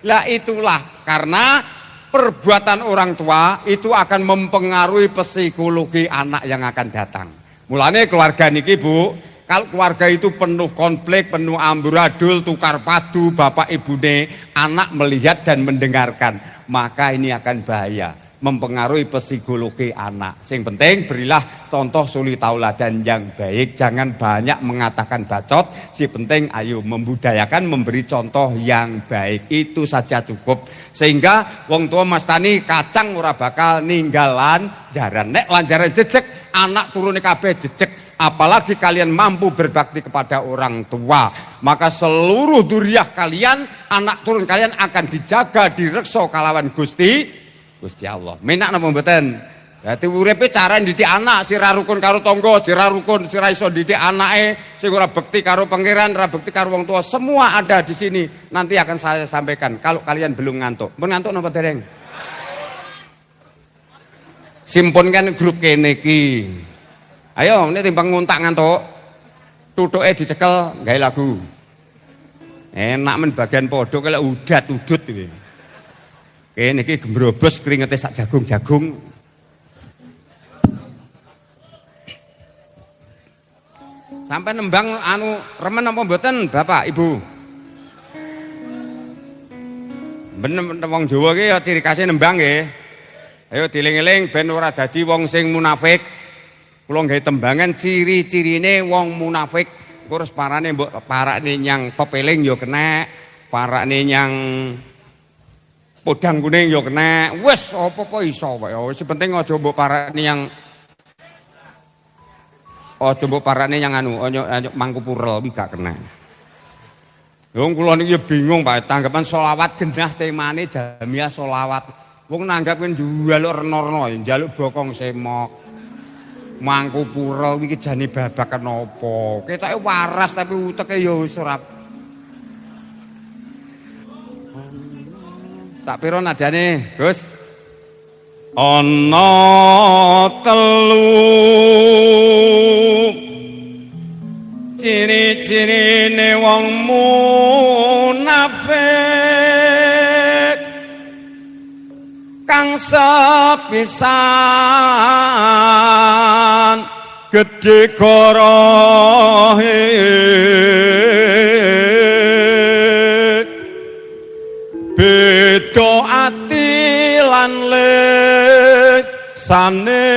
Lah itulah karena perbuatan orang tua itu akan mempengaruhi psikologi anak yang akan datang. Mulane keluarga niki Bu, kalau keluarga itu penuh konflik, penuh amburadul, tukar padu, bapak ibune, anak melihat dan mendengarkan, maka ini akan bahaya. mempengaruhi psikologi anak. Sing penting berilah contoh suri tauladan yang baik, jangan banyak mengatakan bacot. Si penting ayo membudayakan, memberi contoh yang baik, itu saja cukup. Sehingga wong tua mastani kacang ora bakal ninggalan jaran. Nek lanjaran jejek, anak turune kabeh jejek. Apalagi kalian mampu berbakti kepada orang tua, maka seluruh duriah kalian, anak turun kalian akan dijaga, direksa kalawan Gusti Allah. Menak napa mboten? Dadi uripe cara ndidik anak, sira rukun karo tangga, sira rukun, sira iso ndidik anake, sing ora bekti karo pangeran, ora bekti karo wong tua, semua ada di sini. Nanti akan saya sampaikan kalau kalian belum ngantuk. Mun ngantuk napa dereng? Simpunkan grup kene iki. Ayo, ini timbang nguntak ngantuk, tutuke dicekel, gawe lagu. Enak men bagian podo kalau udat udut iki. Kene iki gembrobos keringete sak jagung-jagung. Sampai nembang anu remen apa mboten, Bapak, Ibu? Bener wong Jawa iki ya ciri khasé nembang nggih. Ayo dieling-eling ben ora dadi wong sing munafik. Kula gawe tembangan ciri-cirine wong munafik. Terus parane mbok parakne nyang pepeling ya kena, parakne nyang podang kuning ya kena. Wis apa-apa iso wae. Wis penting aja mbok parakne yang anu mangku purel iki gak kena. Wong kula niki ya bingung Pak, tanggapan selawat genah temane jamiah selawat. Wong nanggap njaluk rena-rena njaluk bokong semok. Mangku pura iki jane babakan apa? Ketoke waras tapi uteke ya wis ora. Sak pira nadane, Gus? Ana telu ciri-cirine wong munafik kang sepisan gedhe gorohe beda ati lan lesane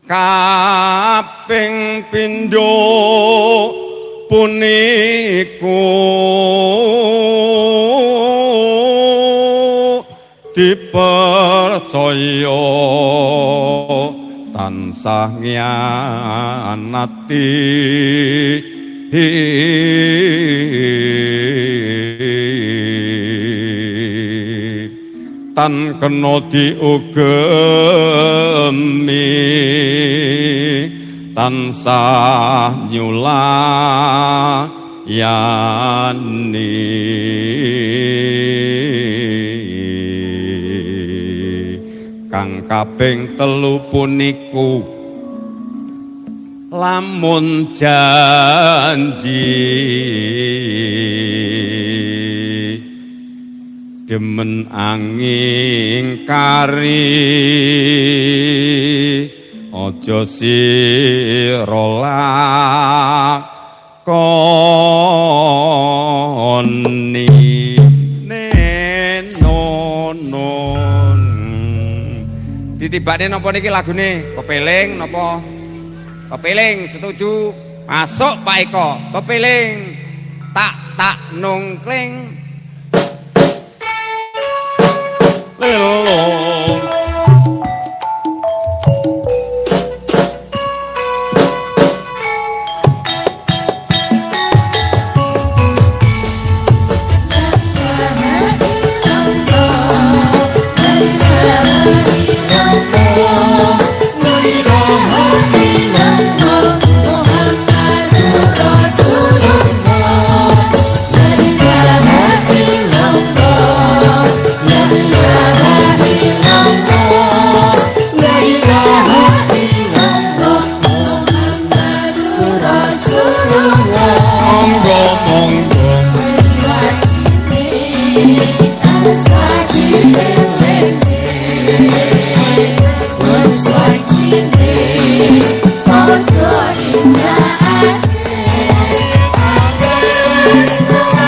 kaping pindho puniku dipercaya tansah ngianati tan kena diugemi tansah nyulayani kang kaping telu puniku lamun janji demen angin kari aja sira lakoni nenonon ditibane napa niki lagune kepeling napa kepeling setuju masuk Pak Eko kepeling tak nungkling lelo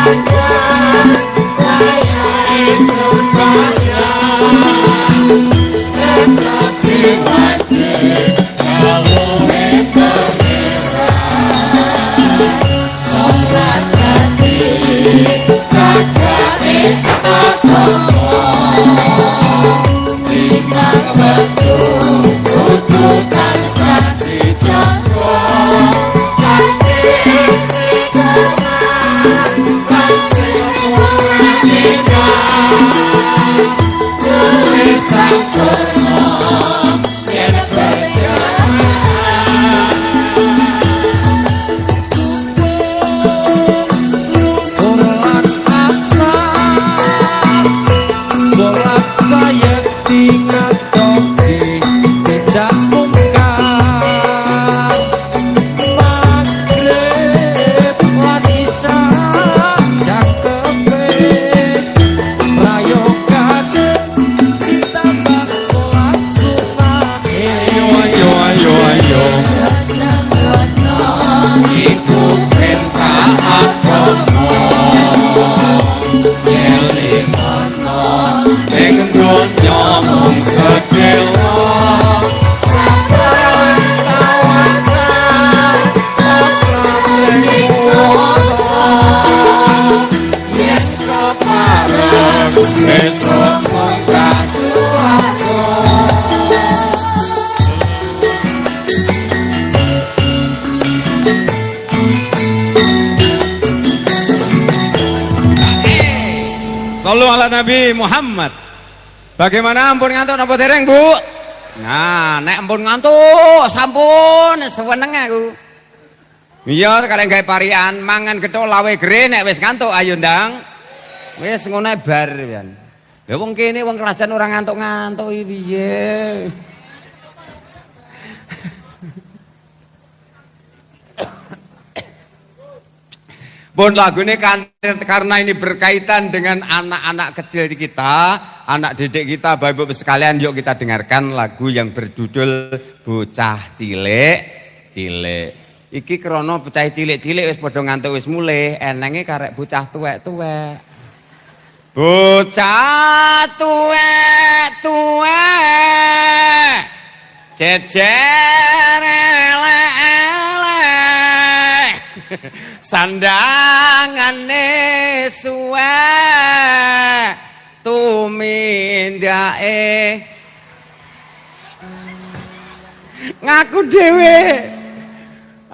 Oh, sampurna yen berjamaah Quran asar sholat saya tinggal topi tidak mungkar maghrib lan isya cakep rayo kadang ditambah sholat sunah ayo iku perintah agama ngelingana ing donya mung sedelo besok muka suatu Sallu ala Nabi Muhammad. Bagaimana ampun ngantuk napa dereng, Bu? Nah, nek ampun ngantuk sampun seweneng aku. Iya, kalian gawe parian mangan gethuk lawe gere nek wis ngantuk ayo ndang. Wis ngono ae bar pian. Ya wong kene wong kerajaan ora ngantuk-ngantuk iki piye? Pun lagune karena ini berkaitan dengan anak-anak kecil kita, anak didik kita, Bapak Ibu sekalian, yuk kita dengarkan lagu yang berjudul Bocah Cilik. Iki krana bocah cilik-cilik wis padha ngantuk wis mulih, enenge karek bocah tuwek-tuwek. Bocah tuwek-tuwek jejer elek-elek sandangane suwe tumindake ngaku dhewe.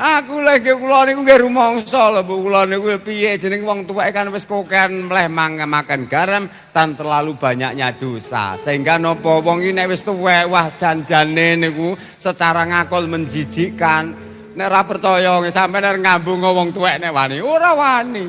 Aku lagi kula niku nggih rumangsa lho Bu, kula niku piye jeneng wong tuwek kan wis kokean mleh makan garam tan terlalu banyaknya dosa. Sehingga napa wong iki nek wis tuwek wah janjane niku secara ngakul menjijikkan. Nek ora percaya sampeyan ngambung wong tuwek nek wani, ora wani.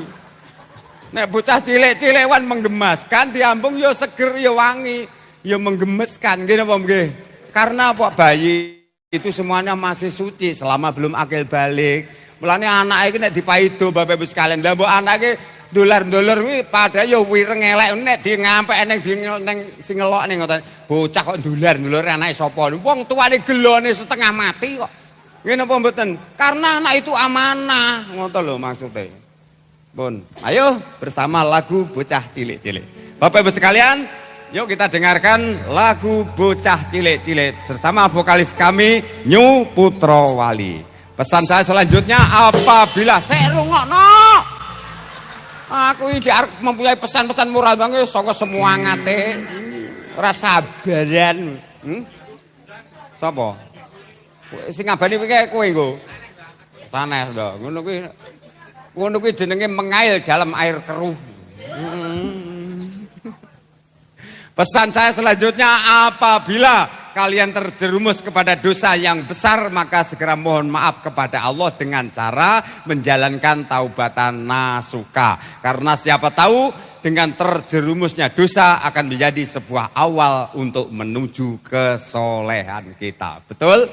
Nek bocah cilik-cilik wan menggemaskan, diambung ya seger ya wangi, ya menggemeskan nggih napa nggih. Karena apa bayi itu semuanya masih suci selama belum akil balik. Mulane anake iki nek dipaido Bapak Ibu sekalian, lha mbok anake dolar-dolar kuwi padha ya wireng elek nek di ngampek ning sing ngelok ning ngoten. Bocah kok dolar-dolar anake sapa? Wong tuane gelone setengah mati kok. Nggih napa mboten? Karena anak itu amanah, ngoten lho maksudnya. Pun, ayo bersama lagu Bocah Cilik-cilik. Bapak Ibu sekalian, yuk kita dengarkan lagu Bocah Cilik-cilik bersama vokalis kami Nyu Putrawali. Pesan saya selanjutnya, apabila saya rungokno, aku iki arep mempunyai pesan-pesan moral banget saka semua ngate. Ora sabaran. Sapa? Sing ngabani iki kowe nggo. Sanes lho, ngono kuwi. Ngono kuwi jenenge mengail dalam air keruh. Pesan saya selanjutnya, apabila kalian terjerumus kepada dosa yang besar, maka segera mohon maaf kepada Allah dengan cara menjalankan taubatan nasuka. Karena siapa tahu dengan terjerumusnya dosa akan menjadi sebuah awal untuk menuju kesolehan kita. Betul?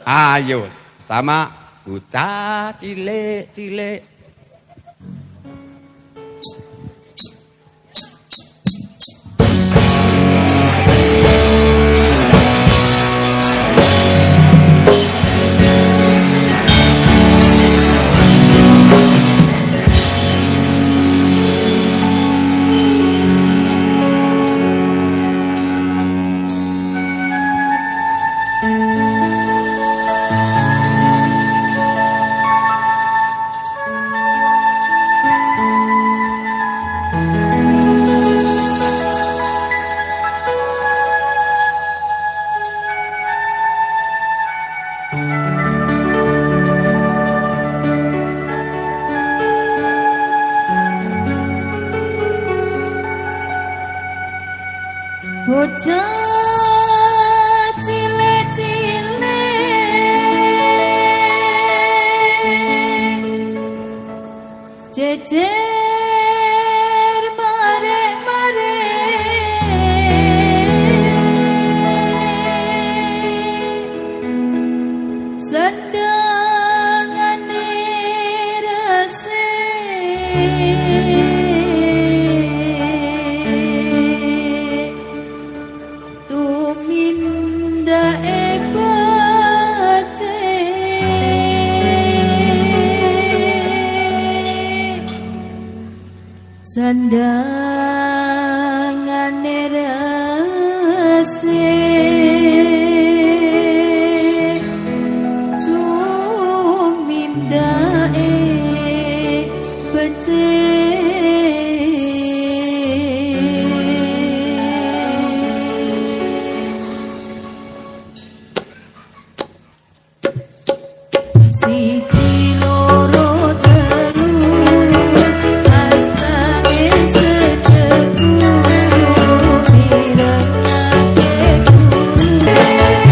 Ayo, sama bocah cilik-cilik. Bocah Sandangane rese lumindake siji loro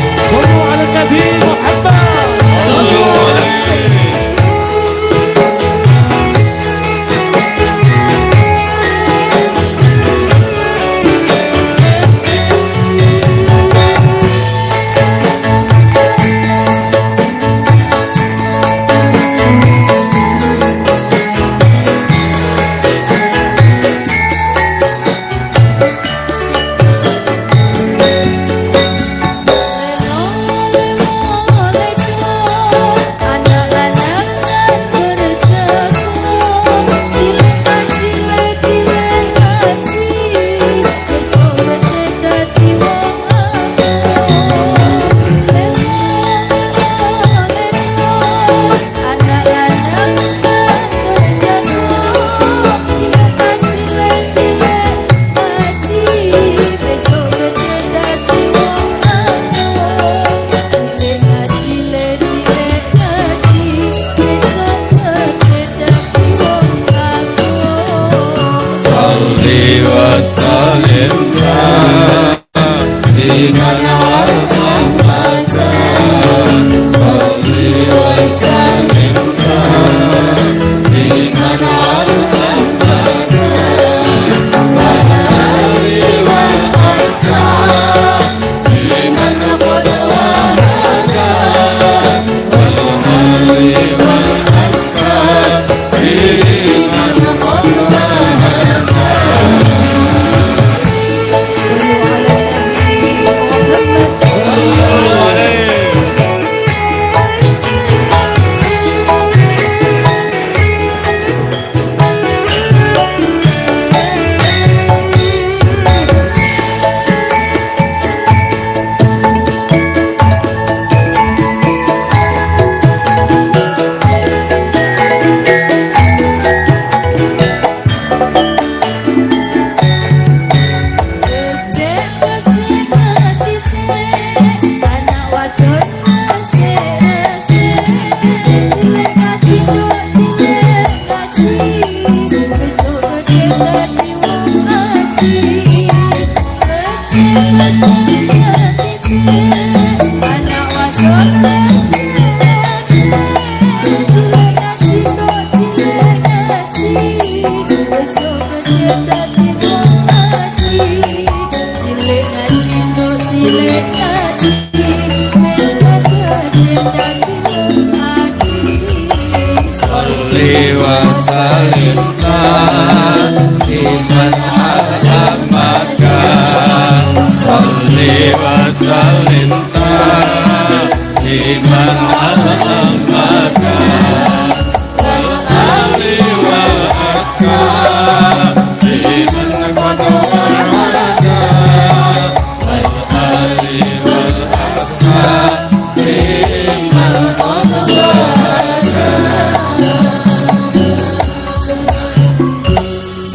صلوا على النبي محمد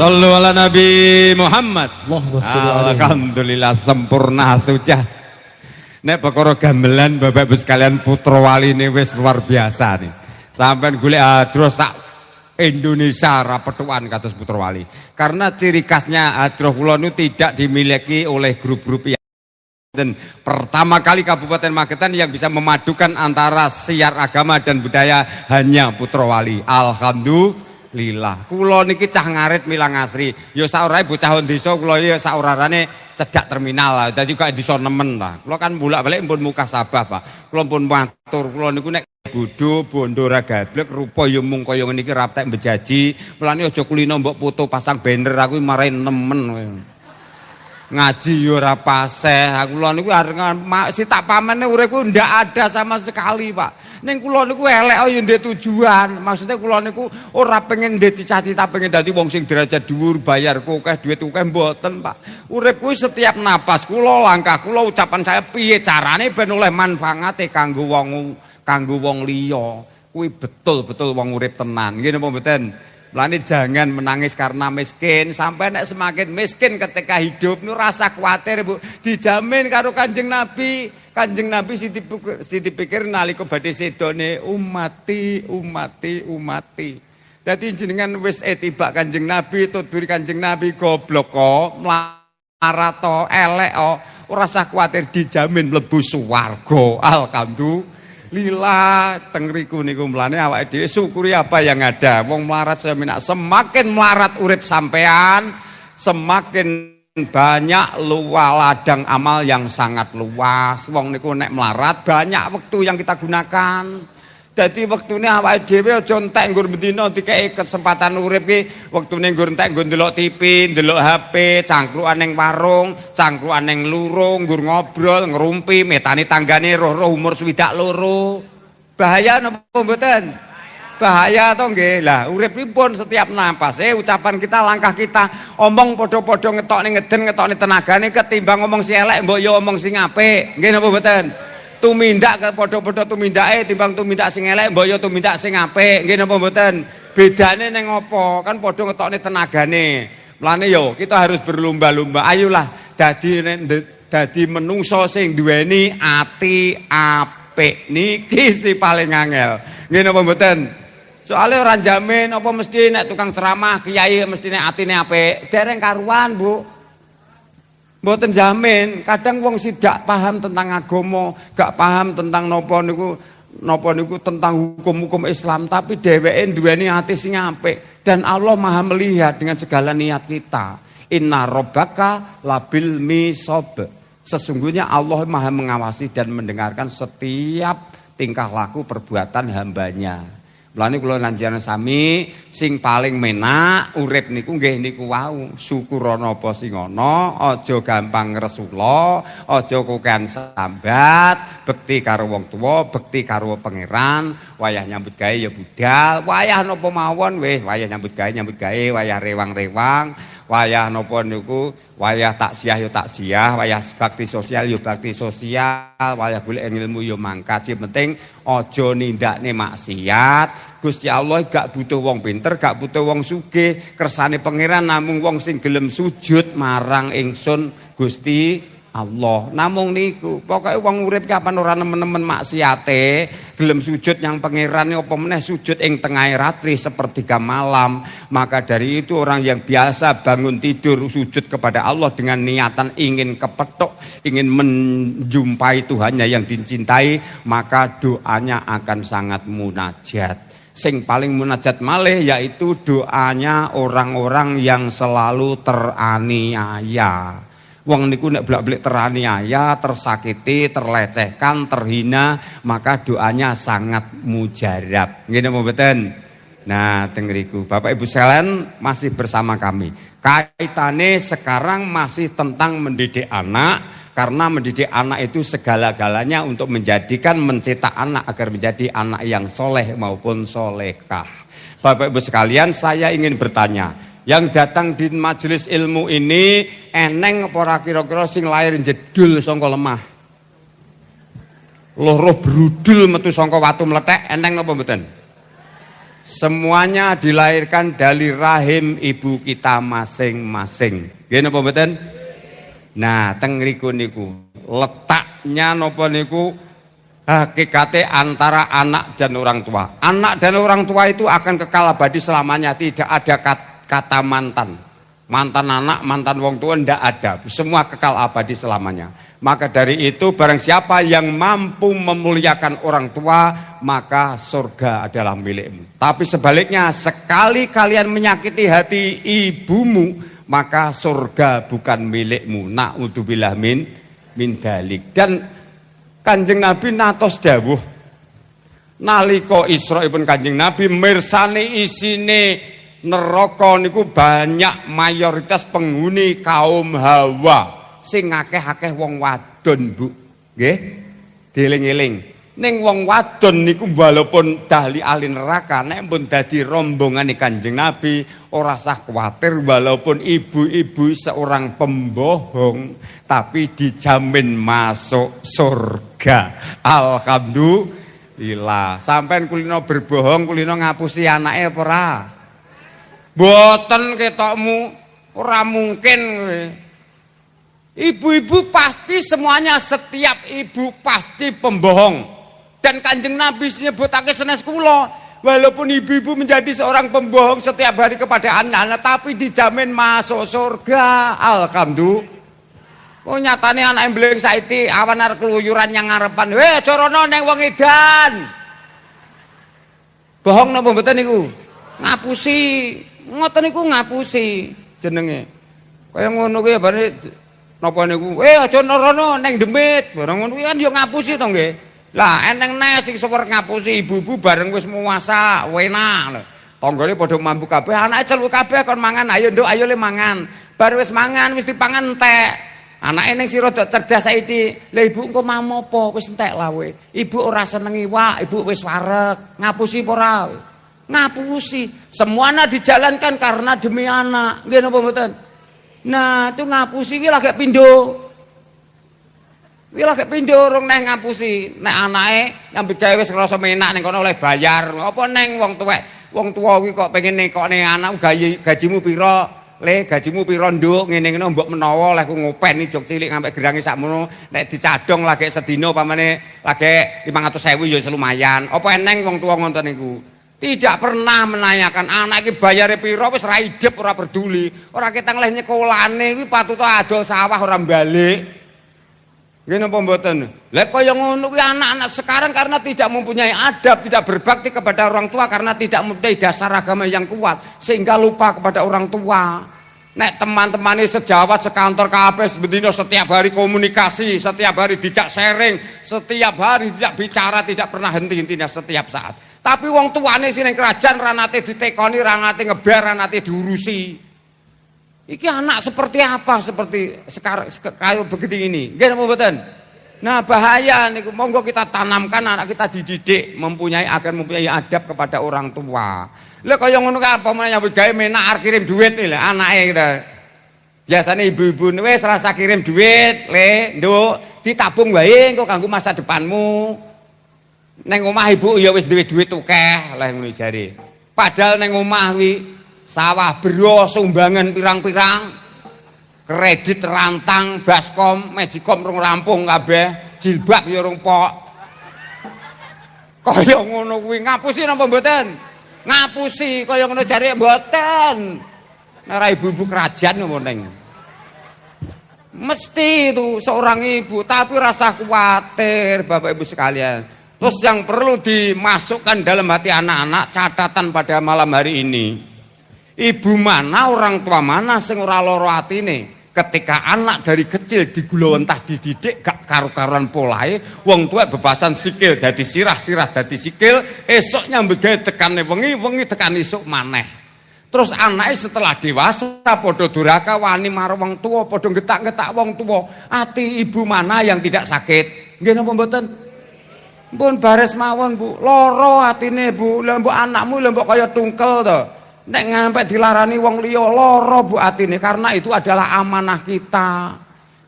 Sallu ala Nabi Muhammad. Allahumma sholli alaihi. Alhamdulillah sempurna sucah. Nek perkara gamelan Bapak Ibu sekalian putra wali ini wis luar biasa nih. Sampai golek adros sak Indonesia rapetuan kados putra wali. Karena ciri khasnya adros kula niku tidak dimiliki oleh grup-grup yang dan pertama kali Kabupaten Magetan yang bisa memadukan antara siar agama dan budaya hanya putra wali. Alhamdulillah. Kula niki cah ngarit milang asri. Ya saurae bocah desa kula ya saurarane cedak terminal lah. Dadi kok desa nemen lah. Kula kan bolak-balik pun mukasabah, Pak. Kula pun matur kula niku nek bodho bondo ra gablek rupa ya mung kaya ngene iki raptek bejaji. Mulane aja kulino mbok foto pasang banner aku marahin nemen kowe. ngaji yo ora paseh. Kula niku si tak pamene uripku ndak ada sama sekali, Pak. Ning kula niku elek yo ndek tujuan. Maksudnya kula niku ora pengen ndek cita-cita pengen dadi wong sing derajat dhuwur, bayar akeh, duit akeh mboten, Pak. Uripku setiap napas kula, langkah kula, ucapan saya piye carane ben oleh manfaate kanggo wong liya. Kuwi betul-betul wong urip tenan. Nggih napa mboten? Mulane jangan menangis karena miskin. Sampai nek semakin miskin ketika hidup nu rasa kuatir, Bu. Dijamin karo Kanjeng Nabi. Kanjeng Nabi siti pikir nalika badhe sedone umati. Dadi jenengan wis tiba Kanjeng Nabi, tuturi Kanjeng Nabi goblok kok, melarat to, elek kok, ora usah kuatir dijamin mlebu swarga. Alhamdulillah. Lila tengriku niku mlane awake dhewe syukuri apa yang ada. Wong melarat semakin melarat urip sampean, semakin banyak ladang amal yang sangat luas. Wong niku nek melarat banyak waktu yang kita gunakan. Dadi wektune awake dhewe aja entek nggur bendina dikeki kesempatan urip ki, wektune nggur entek nggo ndelok TV, ndelok HP, cangkrukan ning warung, cangkrukan ning lurung, nggur ngobrol, ngrumpi, metani tanggane roh-roh umur 72. Bahaya napa mboten? Bahaya to nggih. Lah urip pripun setiap napas ucapan kita, langkah kita, omong padha-padha ngetokne ngeden, ngetokne tenagane ketimbang ngomong si elek mbok yo omong sing apik. Nggih napa mboten? Tumindak padha-padha tumindake timbang tumindak sing elek mbok yo tumindak sing apik. Nggih napa mboten? Bedane ning apa? Kan padha ngetokne tenagane. Mulane yo kita harus berlomba-lomba. Ayolah dadi menungso sing duweni ati apik. Niki si paling angel. Nggih napa mboten? Soale ora jamin apa mesti nek tukang ceramah kiai mesti nek atine apik. Dereng karuan, Bu. Mboten jamin, kadang wong sidak paham tentang agama, gak paham tentang napa niku tentang hukum-hukum Islam, tapi dheweke duweni ati sing apik dan Allah Maha melihat dengan segala niat kita. Inna rabbaka labil misab. Sesungguhnya Allah Maha mengawasi dan mendengarkan setiap tingkah laku perbuatan hambanya. Mulane kula lanjenengan sami sing paling menak urip niku nggih niku wau, syukur napa sing ana, aja gampang ngresula, aja kokean sambat, bekti karo wong tuwa, bekti karo pangeran, wayah nyambut gawe ya budal, wayah napa mawon wis, wayah nyambut gawe, wayah rewang-rewang, wayah napa niku, wayah taksiah ya taksiah, wayah bakti sosial ya bakti sosial, wayah golek ilmu ya mangkat. Sing penting aja nindakne maksiat. Gusti Allah gak butuh wong pinter, gak butuh wong sugih. Kersane pangeran namung wong sing gelem sujud marang ingsun Gusti Allah. Namung niku. Pokoke wong urip kapan ora nemen-nemen maksiate, gelem sujud yang pangeran apa meneh sujud ing tengah ratri sepertiga malam. Maka dari itu orang yang biasa bangun tidur sujud kepada Allah dengan niatan ingin kepethuk, ingin menjumpai Tuhannya yang dicintai, maka doanya akan sangat munajat. Sing paling munajat malih yaitu doanya orang-orang yang selalu teraniaya. Wong niku nek blak-blik teraniaya, tersakiti, terlecehkan, terhina, maka doanya sangat mujarab. Nggih napa mboten? Nah, teng ngriku Bapak Ibu sekalian masih bersama kami. Kaitane sekarang masih tentang mendidik anak. Karena mendidik anak itu segala-galanya untuk mencetak anak agar menjadi anak yang soleh maupun solehah. Bapak Ibu sekalian, saya ingin bertanya, yang datang di majelis ilmu ini eneng apa ora kira-kira sing lahir jedul sangka lemah? Loro brudul metu sangka watu meletek, eneng apa mboten? Semuanya dilahirkan dari rahim ibu kita masing-masing. Nggih napa mboten? Nah, teng ngriku niku letaknya napa niku hakikate antara anak dan orang tua. Anak dan orang tua itu akan kekal abadi selamanya, tidak ada kata mantan. Mantan anak, mantan wong tua ndak ada. Semua kekal abadi selamanya. Maka dari itu barang siapa yang mampu memuliakan orang tua, maka surga adalah milikmu. Tapi sebaliknya, sekali kalian menyakiti hati ibumu, maka surga bukan milikmu. Na'udzubillah min dalik. Dan Kanjeng Nabi natos dawuh nalika Isra'ipun Kanjeng Nabi mirsani isine neraka niku banyak mayoritas penghuni kaum Hawa. sing akeh-akeh wong wadon, Bu. Nggih. Dieling-eling. Ning wong wadon niku walaupun dahli ahli neraka nek pun dadi rombongane Kanjeng Nabi ora usah kuwatir walaupun ibu-ibu seorang pembohong tapi dijamin masuk surga. Alhamdulillah. Sampeyan kulino berbohong, kulino ngapusi anake apa ora? Mboten ketokmu, ora mungkin. Ibu-ibu pasti semuanya, setiap ibu pasti pembohong. Dan Kanjeng Nabi nyebutake senes kula, walaupun ibu-ibu menjadi seorang pembohong setiap hari kepada anak-anak, tapi dijamin masuk surga. Alhamdulillah. Oh nyatane anak embleng saiki awan arep keluyuran yang ngarepan. Weh, aja rono ning wong edan. Bohong napa mboten niku? Ngapusi. Ngoten niku ngapusi jenenge. Kaya ngono kuwi bare napa niku? Aja rono ning demit. Barang ngono kuwi kan yo ngapusi to nggih. Lah eneng nes sing sewer ngapusi ibu-ibu bareng wis muasa, enak lho. Tanggane padha mambu kabeh, anake celuk kabeh kon mangan, ayo nduk, ayo le mangan. Bar wis mangan, wis dipangan entek. Anake ning sira dok cerdas saiki. Lah ibu engko mau apa? Wis entek lah kowe. Ibu ora seneng iwak, ibu wis wareg. Ngapusi apa ora? Ngapusi. Semuanya dijalankan karena demi anak. Nggih napa mboten? Nah, itu ngapusi iki lagi pindho. Kuwi lagi pindho urung neh ngapusi. Nek anake nyambut gawe wis ngrasa menak ning kono oleh bayar. Apa neng wong tuwek, wong tuwa kuwi kok pengen nekone anak gajimu pira? Le gajimu pira nduk ngene-ngene mbok menawa leh ku ngopeni jog cilik ngampe gerange sakmono. Nek dicadong lagi sedina pamane lagi 500.000 ya lumayan. Apa eneng wong tuwa ngoten niku? Tidak pernah menanyakan anak iki bayare pira wis ra idep ora peduli. Ora ketang leh nyekolane kuwi patut adol sawah ora balik. Nggih napa mboten? Lah kaya ngono kuwi anak-anak sekarang karena tidak mempunyai adab, tidak berbakti kepada orang tua karena tidak mempunyai dasar agama yang kuat sehingga lupa kepada orang tua. Nek teman-temane sejawat sekantor kabeh sebendino setiap hari komunikasi, setiap hari dijak sharing, setiap hari tidak bicara, tidak pernah henti-hentinya setiap saat. Tapi wong tuane sing ning kerajaan ra nate ditekoni, ra nate ngeber, ra nate diurusi. Iki anak seperti apa seperti sekarang kayak begini ini. Nggih napa mboten? Nah, bahaya niku. Monggo kita tanamkan anak kita dididik agar mempunyai adab kepada orang tua. Lha kaya ngono ka apa meneh nyambut gawe menak arep kirim duit lho anake kita. Biasane ibu-ibu wis rasa kirim duit, Le, nduk, ditabung wae engko kanggo masa depanmu. Neng omah ibu ya wis duwe duit akeh, lha ngono jare. Padahal neng omah kuwi sawah bero sumbangan pirang-pirang, kredit rantang, baskom, Magicom rung rampung kabeh, jilbab ya rung pok. Kaya ngono kuwi ngapusi napa mboten? Ngapusi kaya ngono jare mboten. Nek ora ibu-ibu kerajaan ngono neng. Mesti itu seorang ibu, tapi rasa khawatir Bapak Ibu sekalian. Terus yang perlu dimasukkan dalam hati anak-anak catatan pada malam hari ini. Ibu mana, orang tua mana sing ora lara atine ketika anak dari kecil digula entah dididik gak karu-karuan polahe, wong tua bebasan sikil dadi sirah dadi sikil, esuk nyambut gawe tekane wengi tekan esuk maneh. Terus anake setelah dewasa padha durhaka wani marang wong tua, padha getak-getak wong tua. Ati ibu mana yang tidak sakit? Nggih napa mboten? Pun bares mawon, Bu. Lara atine, Bu. Lah mbok anakmu lha mbok kaya tungkel to. Nek ngampe dilarani wong liya lara Bu atine karena itu adalah amanah kita.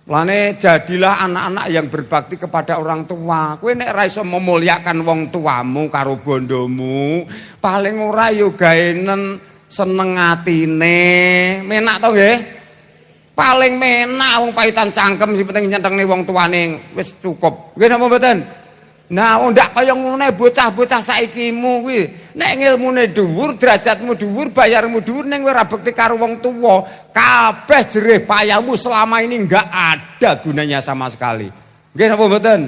Lane jadilah anak-anak yang berbakti kepada orang tua. Kowe nek ra iso memuliakan wong tuamu karo bondomu, paling ora yo gaenen seneng atine. Menak to nggih? Paling menak wong paitan cangkem sing penting nyentengne wong tuane wis cukup. Nggih napa mboten? Nah, ndak kaya ngene bocah-bocah saikimu kuwi. Nek ngilmune dhuwur, derajatmu dhuwur, bayarmu dhuwur ning kowe ora bekti karo wong tuwa, kabeh jerih payahmu selama ini enggak ada gunanya sama sekali. Nggih napa mboten?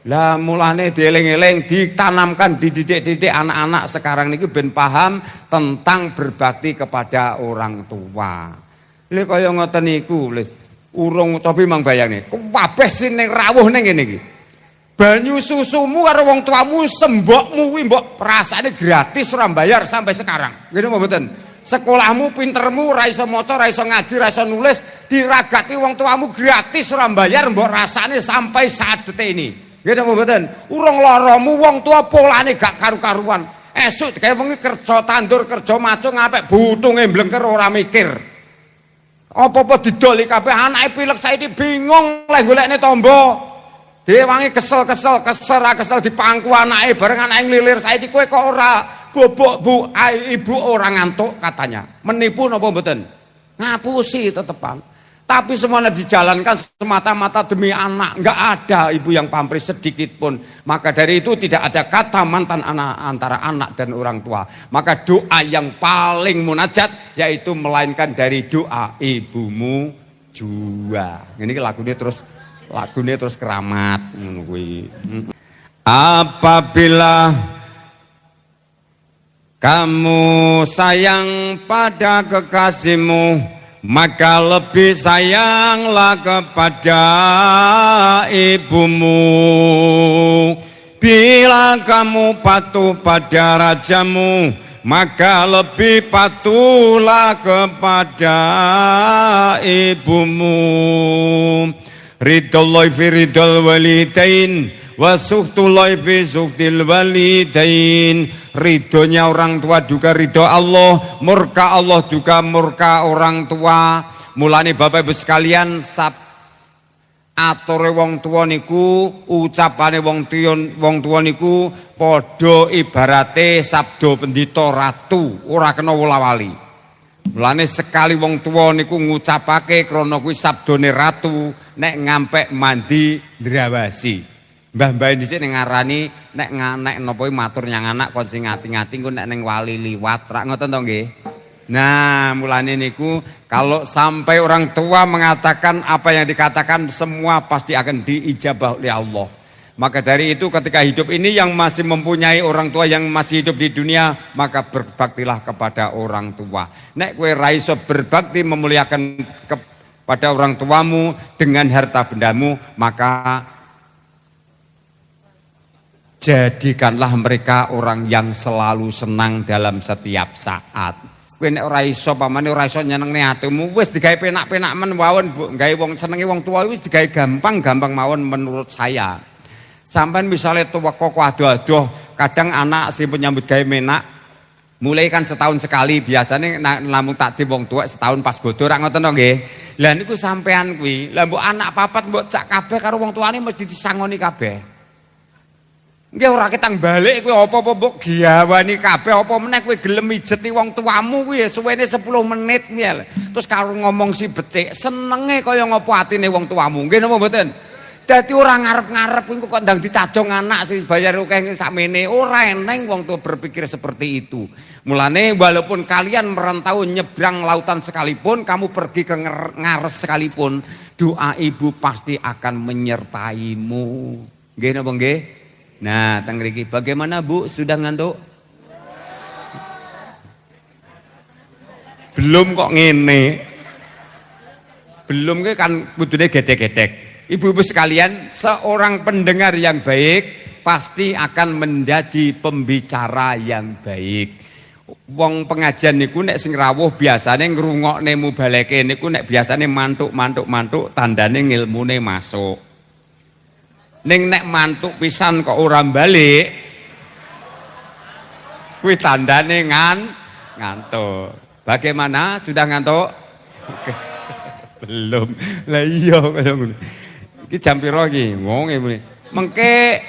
Lah mulane dieling-eling, ditanamkan, dididik-didik anak-anak sekarang niki ben paham tentang berbakti kepada orang tua. Lha kaya ngoten niku, urung tapi mang bayangne, kabeh sing ning rawuh ning ngene iki. Banyu susumu karo wong tuamu sembokmu kuwi mbok rasane gratis ora bayar sampai sekarang. Ngene apa mboten? Sekolahmu, pintermu, ra iso maca, ra iso ngaji, ra iso nulis, diragati wong tuamu gratis ora bayar, mbok rasane sampai saat detik ini. Nggih napa mboten? Urung laramu wong tua polane gak karu-karuan. Esuk gawe wengi kerja tandur, kerja macung apik butunge blengker ora mikir. Apa-apa didoli kabeh anake pilek saiki bingung lek golekne tamba. Dhewe wangi kesel dipangku anake bareng anake nglilir saiki kowe kok ora bobok bu, ibu orang ngantuk katanya. Menipu napa mboten? Ngapusi tetepan. Tapi semuanya dijalankan semata-mata demi anak. Enggak ada ibu yang pamrih sedikit pun. Maka dari itu tidak ada kata mantan anak antara anak dan orang tua. Maka doa yang paling munajat yaitu melainkan dari doa ibumu jua. Ini lagunya terus keramat. Apabila kamu sayang pada kekasihmu, maka lebih sayanglah kepada ibumu. Bila kamu patuh pada rajamu, maka lebih patuhlah kepada ibumu. Ridhallahi fi ridhal walidain wa suhtullahi fi suhtil walidain. Ridhonya orang tua juga ridho Allah, murka Allah juga murka orang tua. Mulane Bapak Ibu sekalian, atore wong tua niku, ucapane wong tua niku padha ibarate sabda pendhita ratu, ora kena wola-wali. Mulane sekali wong tua niku ngucapake krana kuwi sabdane ratu, nek ngampek mandi ndrawasi. Mbah-mbah dhisik ning ngarani nek napa matur nyang anak kon sing ngati-ngati engko nek ning wali liwat, rak ngoten to nggih. Nah, mulane niku kalau sampai orang tua mengatakan apa yang dikatakan semua pasti akan diijabah oleh Allah. Maka dari itu ketika hidup ini yang masih mempunyai orang tua yang masih hidup di dunia, maka berbaktilah kepada orang tua. Nek kowe ra iso berbakti memuliakan kepada orang tuamu dengan harta bendamu, maka jadikanlah mereka orang yang selalu senang dalam setiap saat. Kowe nek ora iso pamane ora iso nyenengne atimu, wis digawe penak-penak men mawon, gawe wong senenge wong tua wis digawe gampang-gampang mawon menurut saya. Sampeyan misale tuwa kok adoh-adoh, kadang anak sing penyambut gawe menak mulai kan setahun sekali, biasanya namung takdim wong tua setahun pas bodho, rak ngoten to nggih. Lah niku sampean kuwi, lah mbok anak papat mbok cak kabeh karo wong tuane mesti disangoni kabeh. Nggih ora ketang balik kowe apa-apa mbok giawani kabeh apa meneh kowe gelem mijeti wong tuamu kuwi suwene 10 menit kuwi. Terus karo ngomong si becik, senenge kaya ngapa atine wong tuamu. Nggih napa mboten? Dadi ora ngarep-ngarep kuwi kok ndang ditadong anak sing bayar akeh sakmene. Ora eneng wong tua berpikir seperti itu. Mulane walaupun kalian merantau nyebrang lautan sekalipun, kamu pergi ke ngares sekalipun, doa ibu pasti akan menyertaimu. Nggih napa nggih? Nah, teng mriki bagaimana Bu? Sudah ngantuk? Belum kok ngene. Belum ke kan kudune gedek-gedek. Ibu-ibu sekalian, seorang pendengar yang baik pasti akan menjadi pembicara yang baik. Wong pengajian niku nek sing rawuh biasane ngrungokne mubaleke niku nek biasane mantuk tandane ngilmune masuk. Ning nek mantuk pisan kok ora balik, kuwi tandane ngantuk. Bagaimana? Sudah ngantuk? Belum. Lah iya kaya ngono. Iki jam pira iki? Wong mengke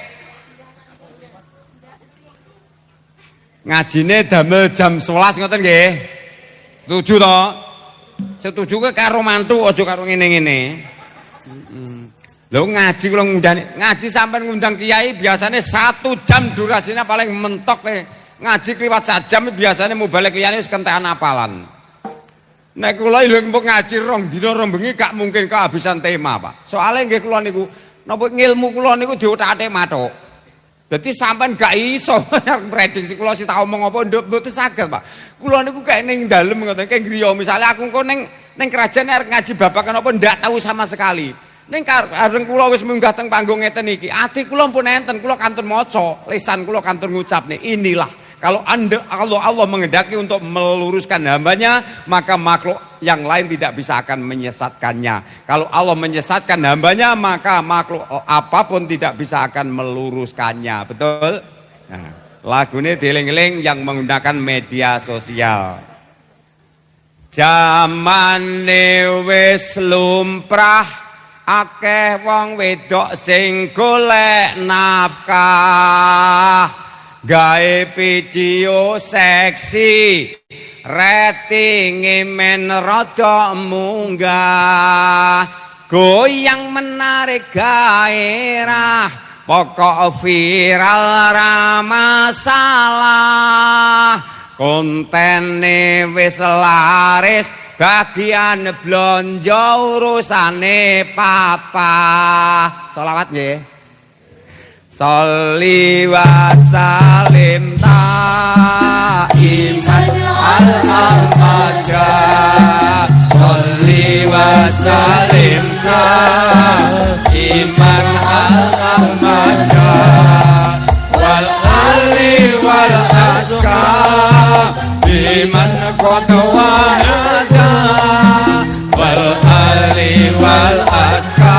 ngajine damel jam 11 ngoten nggih. Setuju to? Setuju ke karo mantuk aja karo ngene-ngene. Lho ngaji kula ngaji sampean ngundang kiai biasanya 1 jam durasinya paling mentok ngaji kliwat 1 jam biasanya mubalek liyane wis kentekan apalan. Nek kula lho mbok ngaji 2 dina 2 bengi gak mungkin kehabisan tema, Pak. Soale nggih kula niku napa ngilmu kula niku diotak-atik mathuk. Dadi sampean gak iso prediksi kula sing tak omong apa mboten saged, Pak. Kula niku kayak ning dalem ngoten, kayak griya misale aku engko ning kerajaan arep ngaji babakan apa ndak tahu sama sekali. Ning areng kula wis munggah teng panggung ngeten iki, ati kula pun enten, kula kantun maca, lisan kula kantun ngucapne, inilah Kalau Allah menghendaki untuk meluruskan hambanya, maka makhluk yang lain tidak bisa akan menyesatkannya. Kalau Allah menyesatkan hambanya, maka makhluk apapun tidak bisa akan meluruskannya. Betul? Nah, lagu ini dieling-eling yang menggunakan media sosial. Jamane wis lumrah, akeh wong wedok sing golek nafkah. Gawe video seksi, ratinge men rada munggah, goyang menarik gairah, pokok viral ra masalah, kontene wis laris, bagian blonjo urusane papa. Sholawat nggih. Sholli wa salim iman al-almaja, Sholli wa salim iman al-almaja, wal ali wal aska iman qadwa ada, wal ali wal aska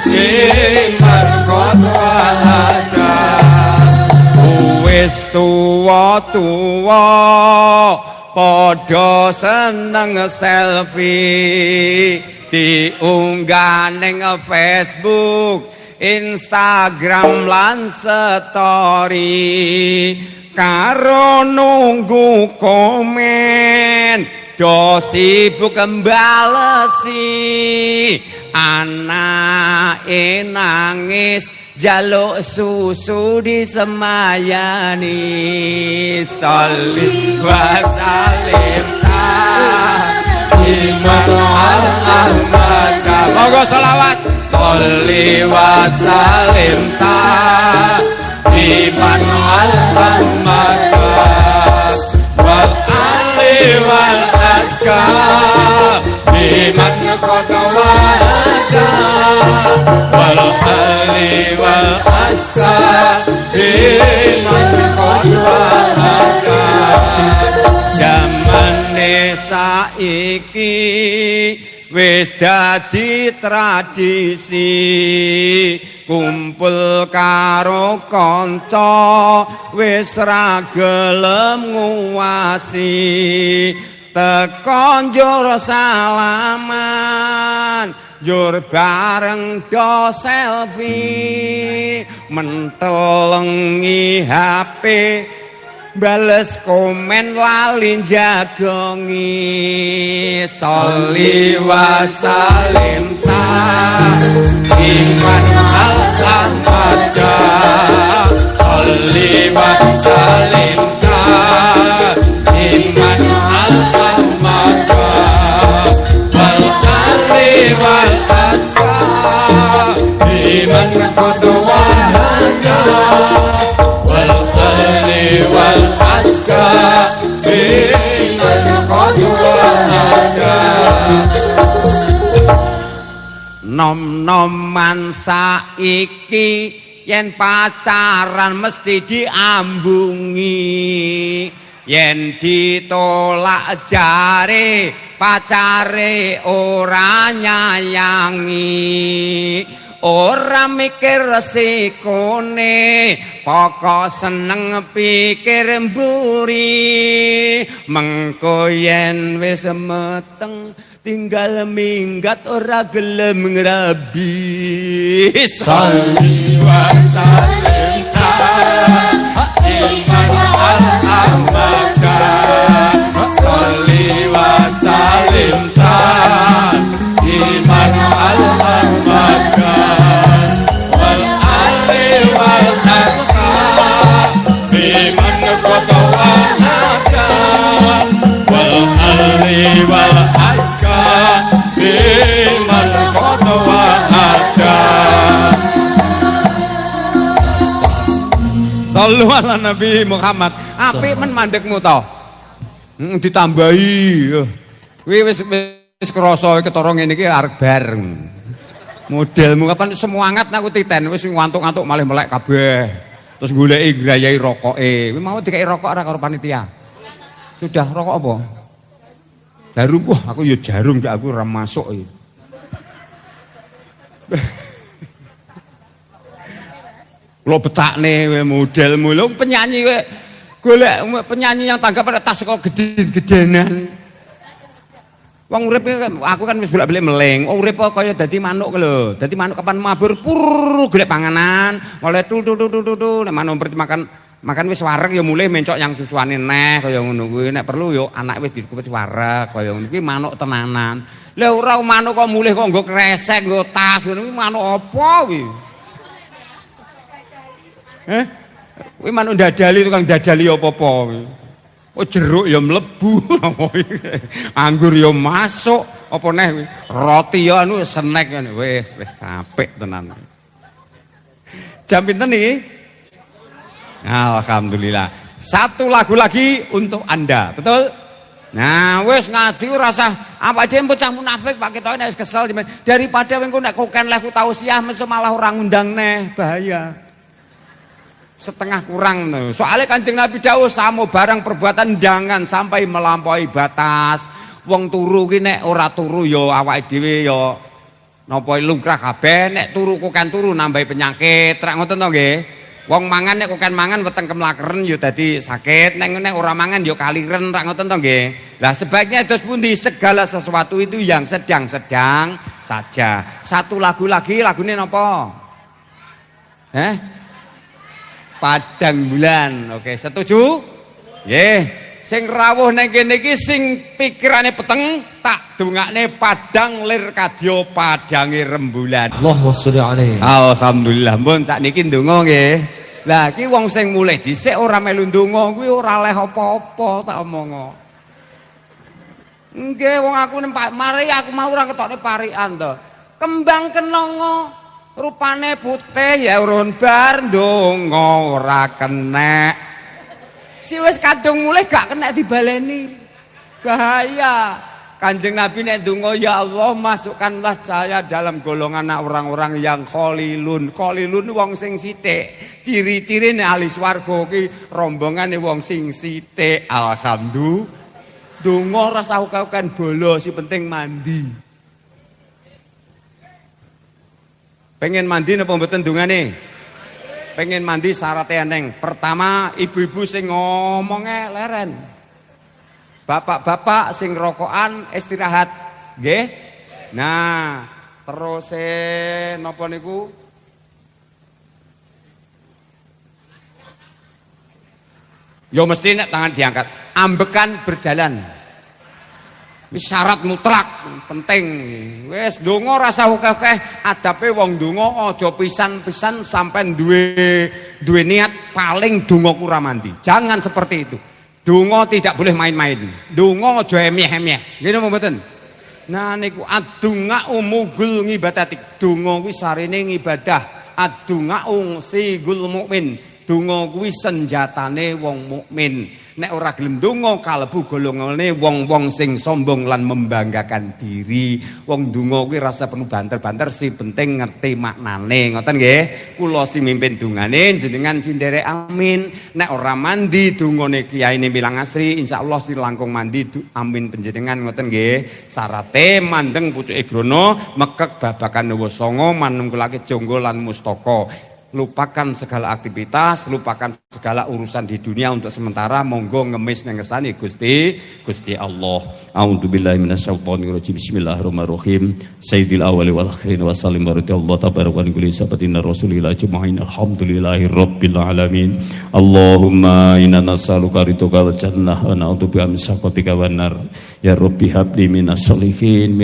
iman qadwa ada. Wis tuwa-tuwa padha seneng selfie, diunggah ning Facebook, Instagram lan story, karo nunggu komen, do sibuk mbalesi, anake nangis jaluk susu disemayani. Sholli wa salim iman al-ahmad. Monggo selawat. Sholli wa salim iman al-ahmad, wal ali wal aska iman qadwa ada, wal ali wal aska iman qadwa ada. Jamane saiki wis dadi tradisi, kumpul karo kanca wis ra gelem nguwasi, teko njur salaman, njur bareng do selfie, mentelengi HP, bales komen lali jagongi. Sholli wa salim iman al-ahmad, Sholli wa salim iman al-ahmad, wal ali wal aska iman qadwa ada, wal ali wal aska iman qadwa ada. Nom-noman saiki yen pacaran mesti diambungi, yen ditolak jare pacare ora nyayangi, ora mikir resikone, pokok seneng pikir mburi, mengko yen wis meteng tinggal minggat ora gelem ngrabi. Sholli wa salim iman al-ahmad, Sholli wa salim iman al-ahmad, wal ali wal aska iman qadwa ada, wal ali wal aska iman qadwa ada. Sallu ala Nabi Muhammad. Apik men mandekmu to. Ditambahi. Kuwi wis krasa ketara ngene iki arep bareng. Modelmu kapan semangat aku titen wis ngantuk-ngantuk malih melek kabeh. Terus goleki grayai rokoke. Kuwi mau dikai rokok ora karo panitia. Sudah rokok apa? Jarum. Wah, aku ya jarum gak aku ora masuk iki. Lo betakne modelmu lho penyanyi kowe golek penyanyi yang tanggap pada tas kok gede-gedenan. Wong urip aku kan wis bolak-balik meleng. Urip kaya dadi manuk lho. Dadi manuk kapan mabur pur golek panganan, oleh tu nek manuk makan wis wareg ya mulih mencok yang susuane neh kaya ngono kuwi. Nek perlu ya anak wis dikumpet wareg kaya ngono. Iki manuk tenanan. Lah ora manuk kok mulih kok nggo kresek, nggo tas ngono kuwi manuk apa kuwi? Kuwi manuk dadali tukang dadali apa-apa kuwi. Oh jeruk ya mlebu, anggur ya masuk, apa neh kuwi? Roti ya anu snack ngene. Wis apik tenan. Jam pinten iki? Alhamdulillah. Satu lagu lagi untuk Anda, betul? Nah, wis ngaji rasa apa aja bocah munafik Pak ketoke nek kesel daripada engko nek koken leh ku tausiah meso malah orang undang neh, bahaya. Setengah kurang tuh. Soalnya Kanjeng Nabi dawuh samo barang perbuatan jangan sampai melampaui batas. Wong turu ki nek ora turu ya awake dhewe ya napa lumrah kabeh, nek turu koken turu nambahi penyakit. Rak ngoten to nggih. Wong mangan nek koken mangan weteng kemlakeren ya dadi sakit, nek ora mangan ya kaliren, rak ngoten to nggih. Lah sebaiknya terus pundi segala sesuatu itu yang sedang-sedang saja. Satu lagu lagi, lagune napa? Padang bulan. Oke, setuju? Nggih. Sing rawuh ning kene iki sing pikirane peteng tak dongakne padang lir kadya padange rembulan. Allahumma sholli alaihi. Alhamdulillah. Mun sakniki ndonga nggih. Lah iki wong sing mulih dhisik ora melu ndonga kuwi ora leh apa-apa tak omongo. Nggih wong aku mari aku mau ora ketokne parikan to. Kembang kenanga rupane putih ya urun bar ndonga ora kenek. Si wis kadung mulih gak kenek dibaleni. Bahaya. Kanjeng Nabi nek ndonga ya Allah masukkanlah saya dalam golongan orang-orang yang khalilun. Khalilun wong sing sithik. Ciri-cirine ahli swarga ki rombongane wong sing sithik. Alhamdulillah. Ndonga ora usah uga-ugan bolo, si penting mandi. Pengen mandi napa mboten dungane? Pengen mandi syaratnya eneng. Pertama, ibu-ibu sing ngomongnya leren. Bapak-bapak sing rokokan istirahat. Nggih? Nah, terus napa niku? Ya mesti nek tangan diangkat. Ambekan berjalan. Wis syarat mutlak penting. Wis ndonga ora usah akeh adabe wong ndonga aja pisan-pisan sampai duwe niat paling donga ora mandi. Jangan seperti itu. Donga tidak boleh main-main. Donga aja emeh-emeh. Nggih napa mboten? Nah niku adunga umugul ngibadatik. Donga kuwi sarene ngibadah. Adunga sigul mukmin. Donga kuwi senjatane wong mukmin. Nek ora gelem ndonga kalebu golongane wong-wong sing sombong lan membanggakan diri. Wong ndonga kuwi rasa penuh banter-banter si penting ngerti maknane. Ngoten nggih. Kula si mimpin dongane jenengan sindere amin. Nek ora mandi dongane kiyaine bilang asri insyaallah si langkung mandi amin panjenengan ngoten nggih. Syarate mandeng pucuke grono mekek babakan dawa sanga manungkulake jonggo lan mustaka. Lupakan segala aktivitas, lupakan segala urusan di dunia untuk sementara. Monggo ngemis nang ngersane Gusti Allah. A'udzubillahi minasyaitonirrajim. Bismillahirrahmanirrahim. Sayyidil awwali wal akhirin wa sallim Allah tabaraka wa kulli sabatina rasulillah ajma'in. Alhamdulillahirabbil alamin. Allahumma inna nas'aluka ridhaka wal jannah wa na'udzubika min sakhatika wan nar. Ya Rabbi habli minas sholihin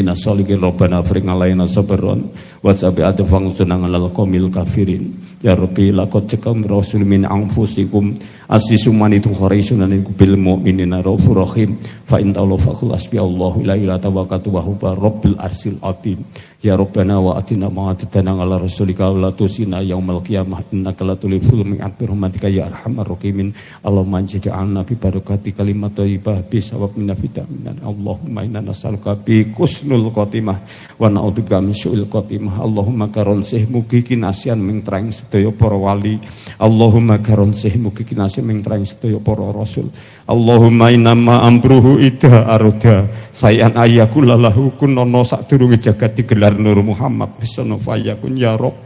Rabbana afrigh alaina sabran wa sabi'at fangsunang alal qaumil kafirin. Ya Rabbi laqad ja'akum rasul min anfusikum asisum manitu kharisun bil mu'minina raufur rahim fa in ta'ala fa khul asbi Allahu la ilaha tawakkaltu wa huwa rabbil arsil azim. Ya Rabbana wa atina ma atana ala rasulika wa la tusina yaumal qiyamah innaka la tuliful mi'at bi rahmatika ya arhamar rahimin. Allahumma ij'alna bi barakati kalimat thayyibah bi sawab min fitaminan. Allahumma inna nas'aluka bi kusnul khotimah wa na'udzubika min su'il khotimah. Allahumma karon sih mugi kinasian ming treng sedaya para wali. Allahumma karon sih mugi kinasian ming treng sedaya para rasul. Allahumma inama amruhu ida aroda sayan ayakullalahu kunono sadurunge jagat digelar Nur Muhammad bisono fayakun ya Rob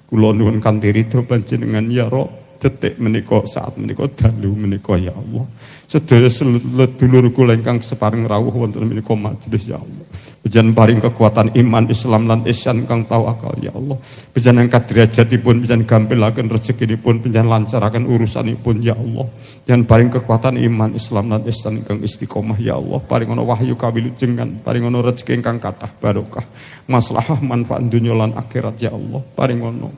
kula nuwun kanthi ridho panjenengan ya Rob detik menika saat menika dalu menika ya Allah sedaya sedulur kula ingkang separing rawuh wonten menika majelis ya Allah panjenengan paring kekuatan iman Islam lan ihsan kang tawakal ya Allah panjenengan kaderajatipun panjenengan gampilaken rezekinipun panjenengan lancaraken urusanipun ya Allah dan paring kekuatan iman Islam lan ihsan ingkang istiqomah ya Allah paring ana wahyu kawilujengan paring ana rezeki ingkang kathah barokah maslahah manfaat dunya lan akhirat ya Allah paring ana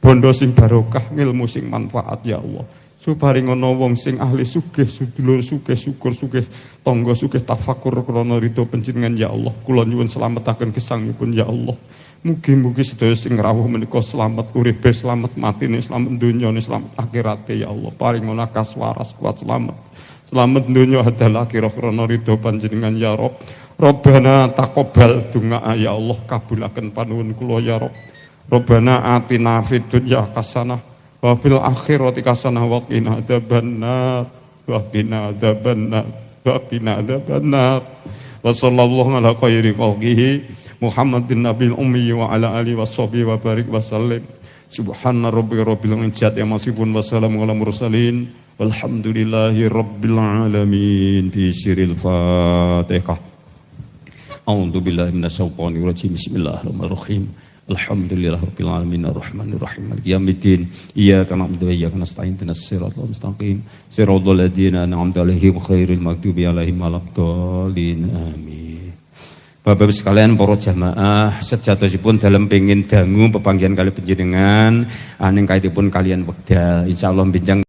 bondo sing barokah ngilmu sing manfaat ya Allah suparing ana wong sing ahli sugih sedulur sugih syukur sugih tangga sugih tafakur krana ridho panjenengan ya Allah kula nyuwun slametaken gesangipun ya Allah mugi-mugi sedaya sing rawuh menika slamet uripe slamet matine slamet dunyane slamet akhirate ya Allah paring ana kaswaras kuat slamet dunya hadal akhirah krana ridho panjenengan ya Rabb Rabbana taqabbal donga ya Allah kabulaken panuwun kula ya Rabb Rabbana atina fid dunya hasanah wa fil akhirati hasanah wa qina adzabannar wa qina adzabannar wa qina adzabannar wa sallallahu ala khairi khalqihi Muhammadin nabil ummi wa ala alihi washabihi wa barik wa sallim subhana rabbika rabbil izzati amma yasifun wa salamun alal mursalin walhamdulillahi rabbil alamin bi siril fatihah a'udzu billahi minasyaitonir rajim bismillahirrahmanirrahim alhamdulillahirabbil alamin arrahmanir rahim maliki yaumiddin iyyaka na'budu wa iyyaka nasta'in ihdinas siratal mustaqim siratal ladzina an'amta 'alaihim ghairil maghdubi 'alaihim waladdallin amin. Bapak-bapak sekalian para jamaah sejatosipun dalam pengin dangu pepanggihan kali panjenengan aning kaitipun kalian wekdal insyaallah benjang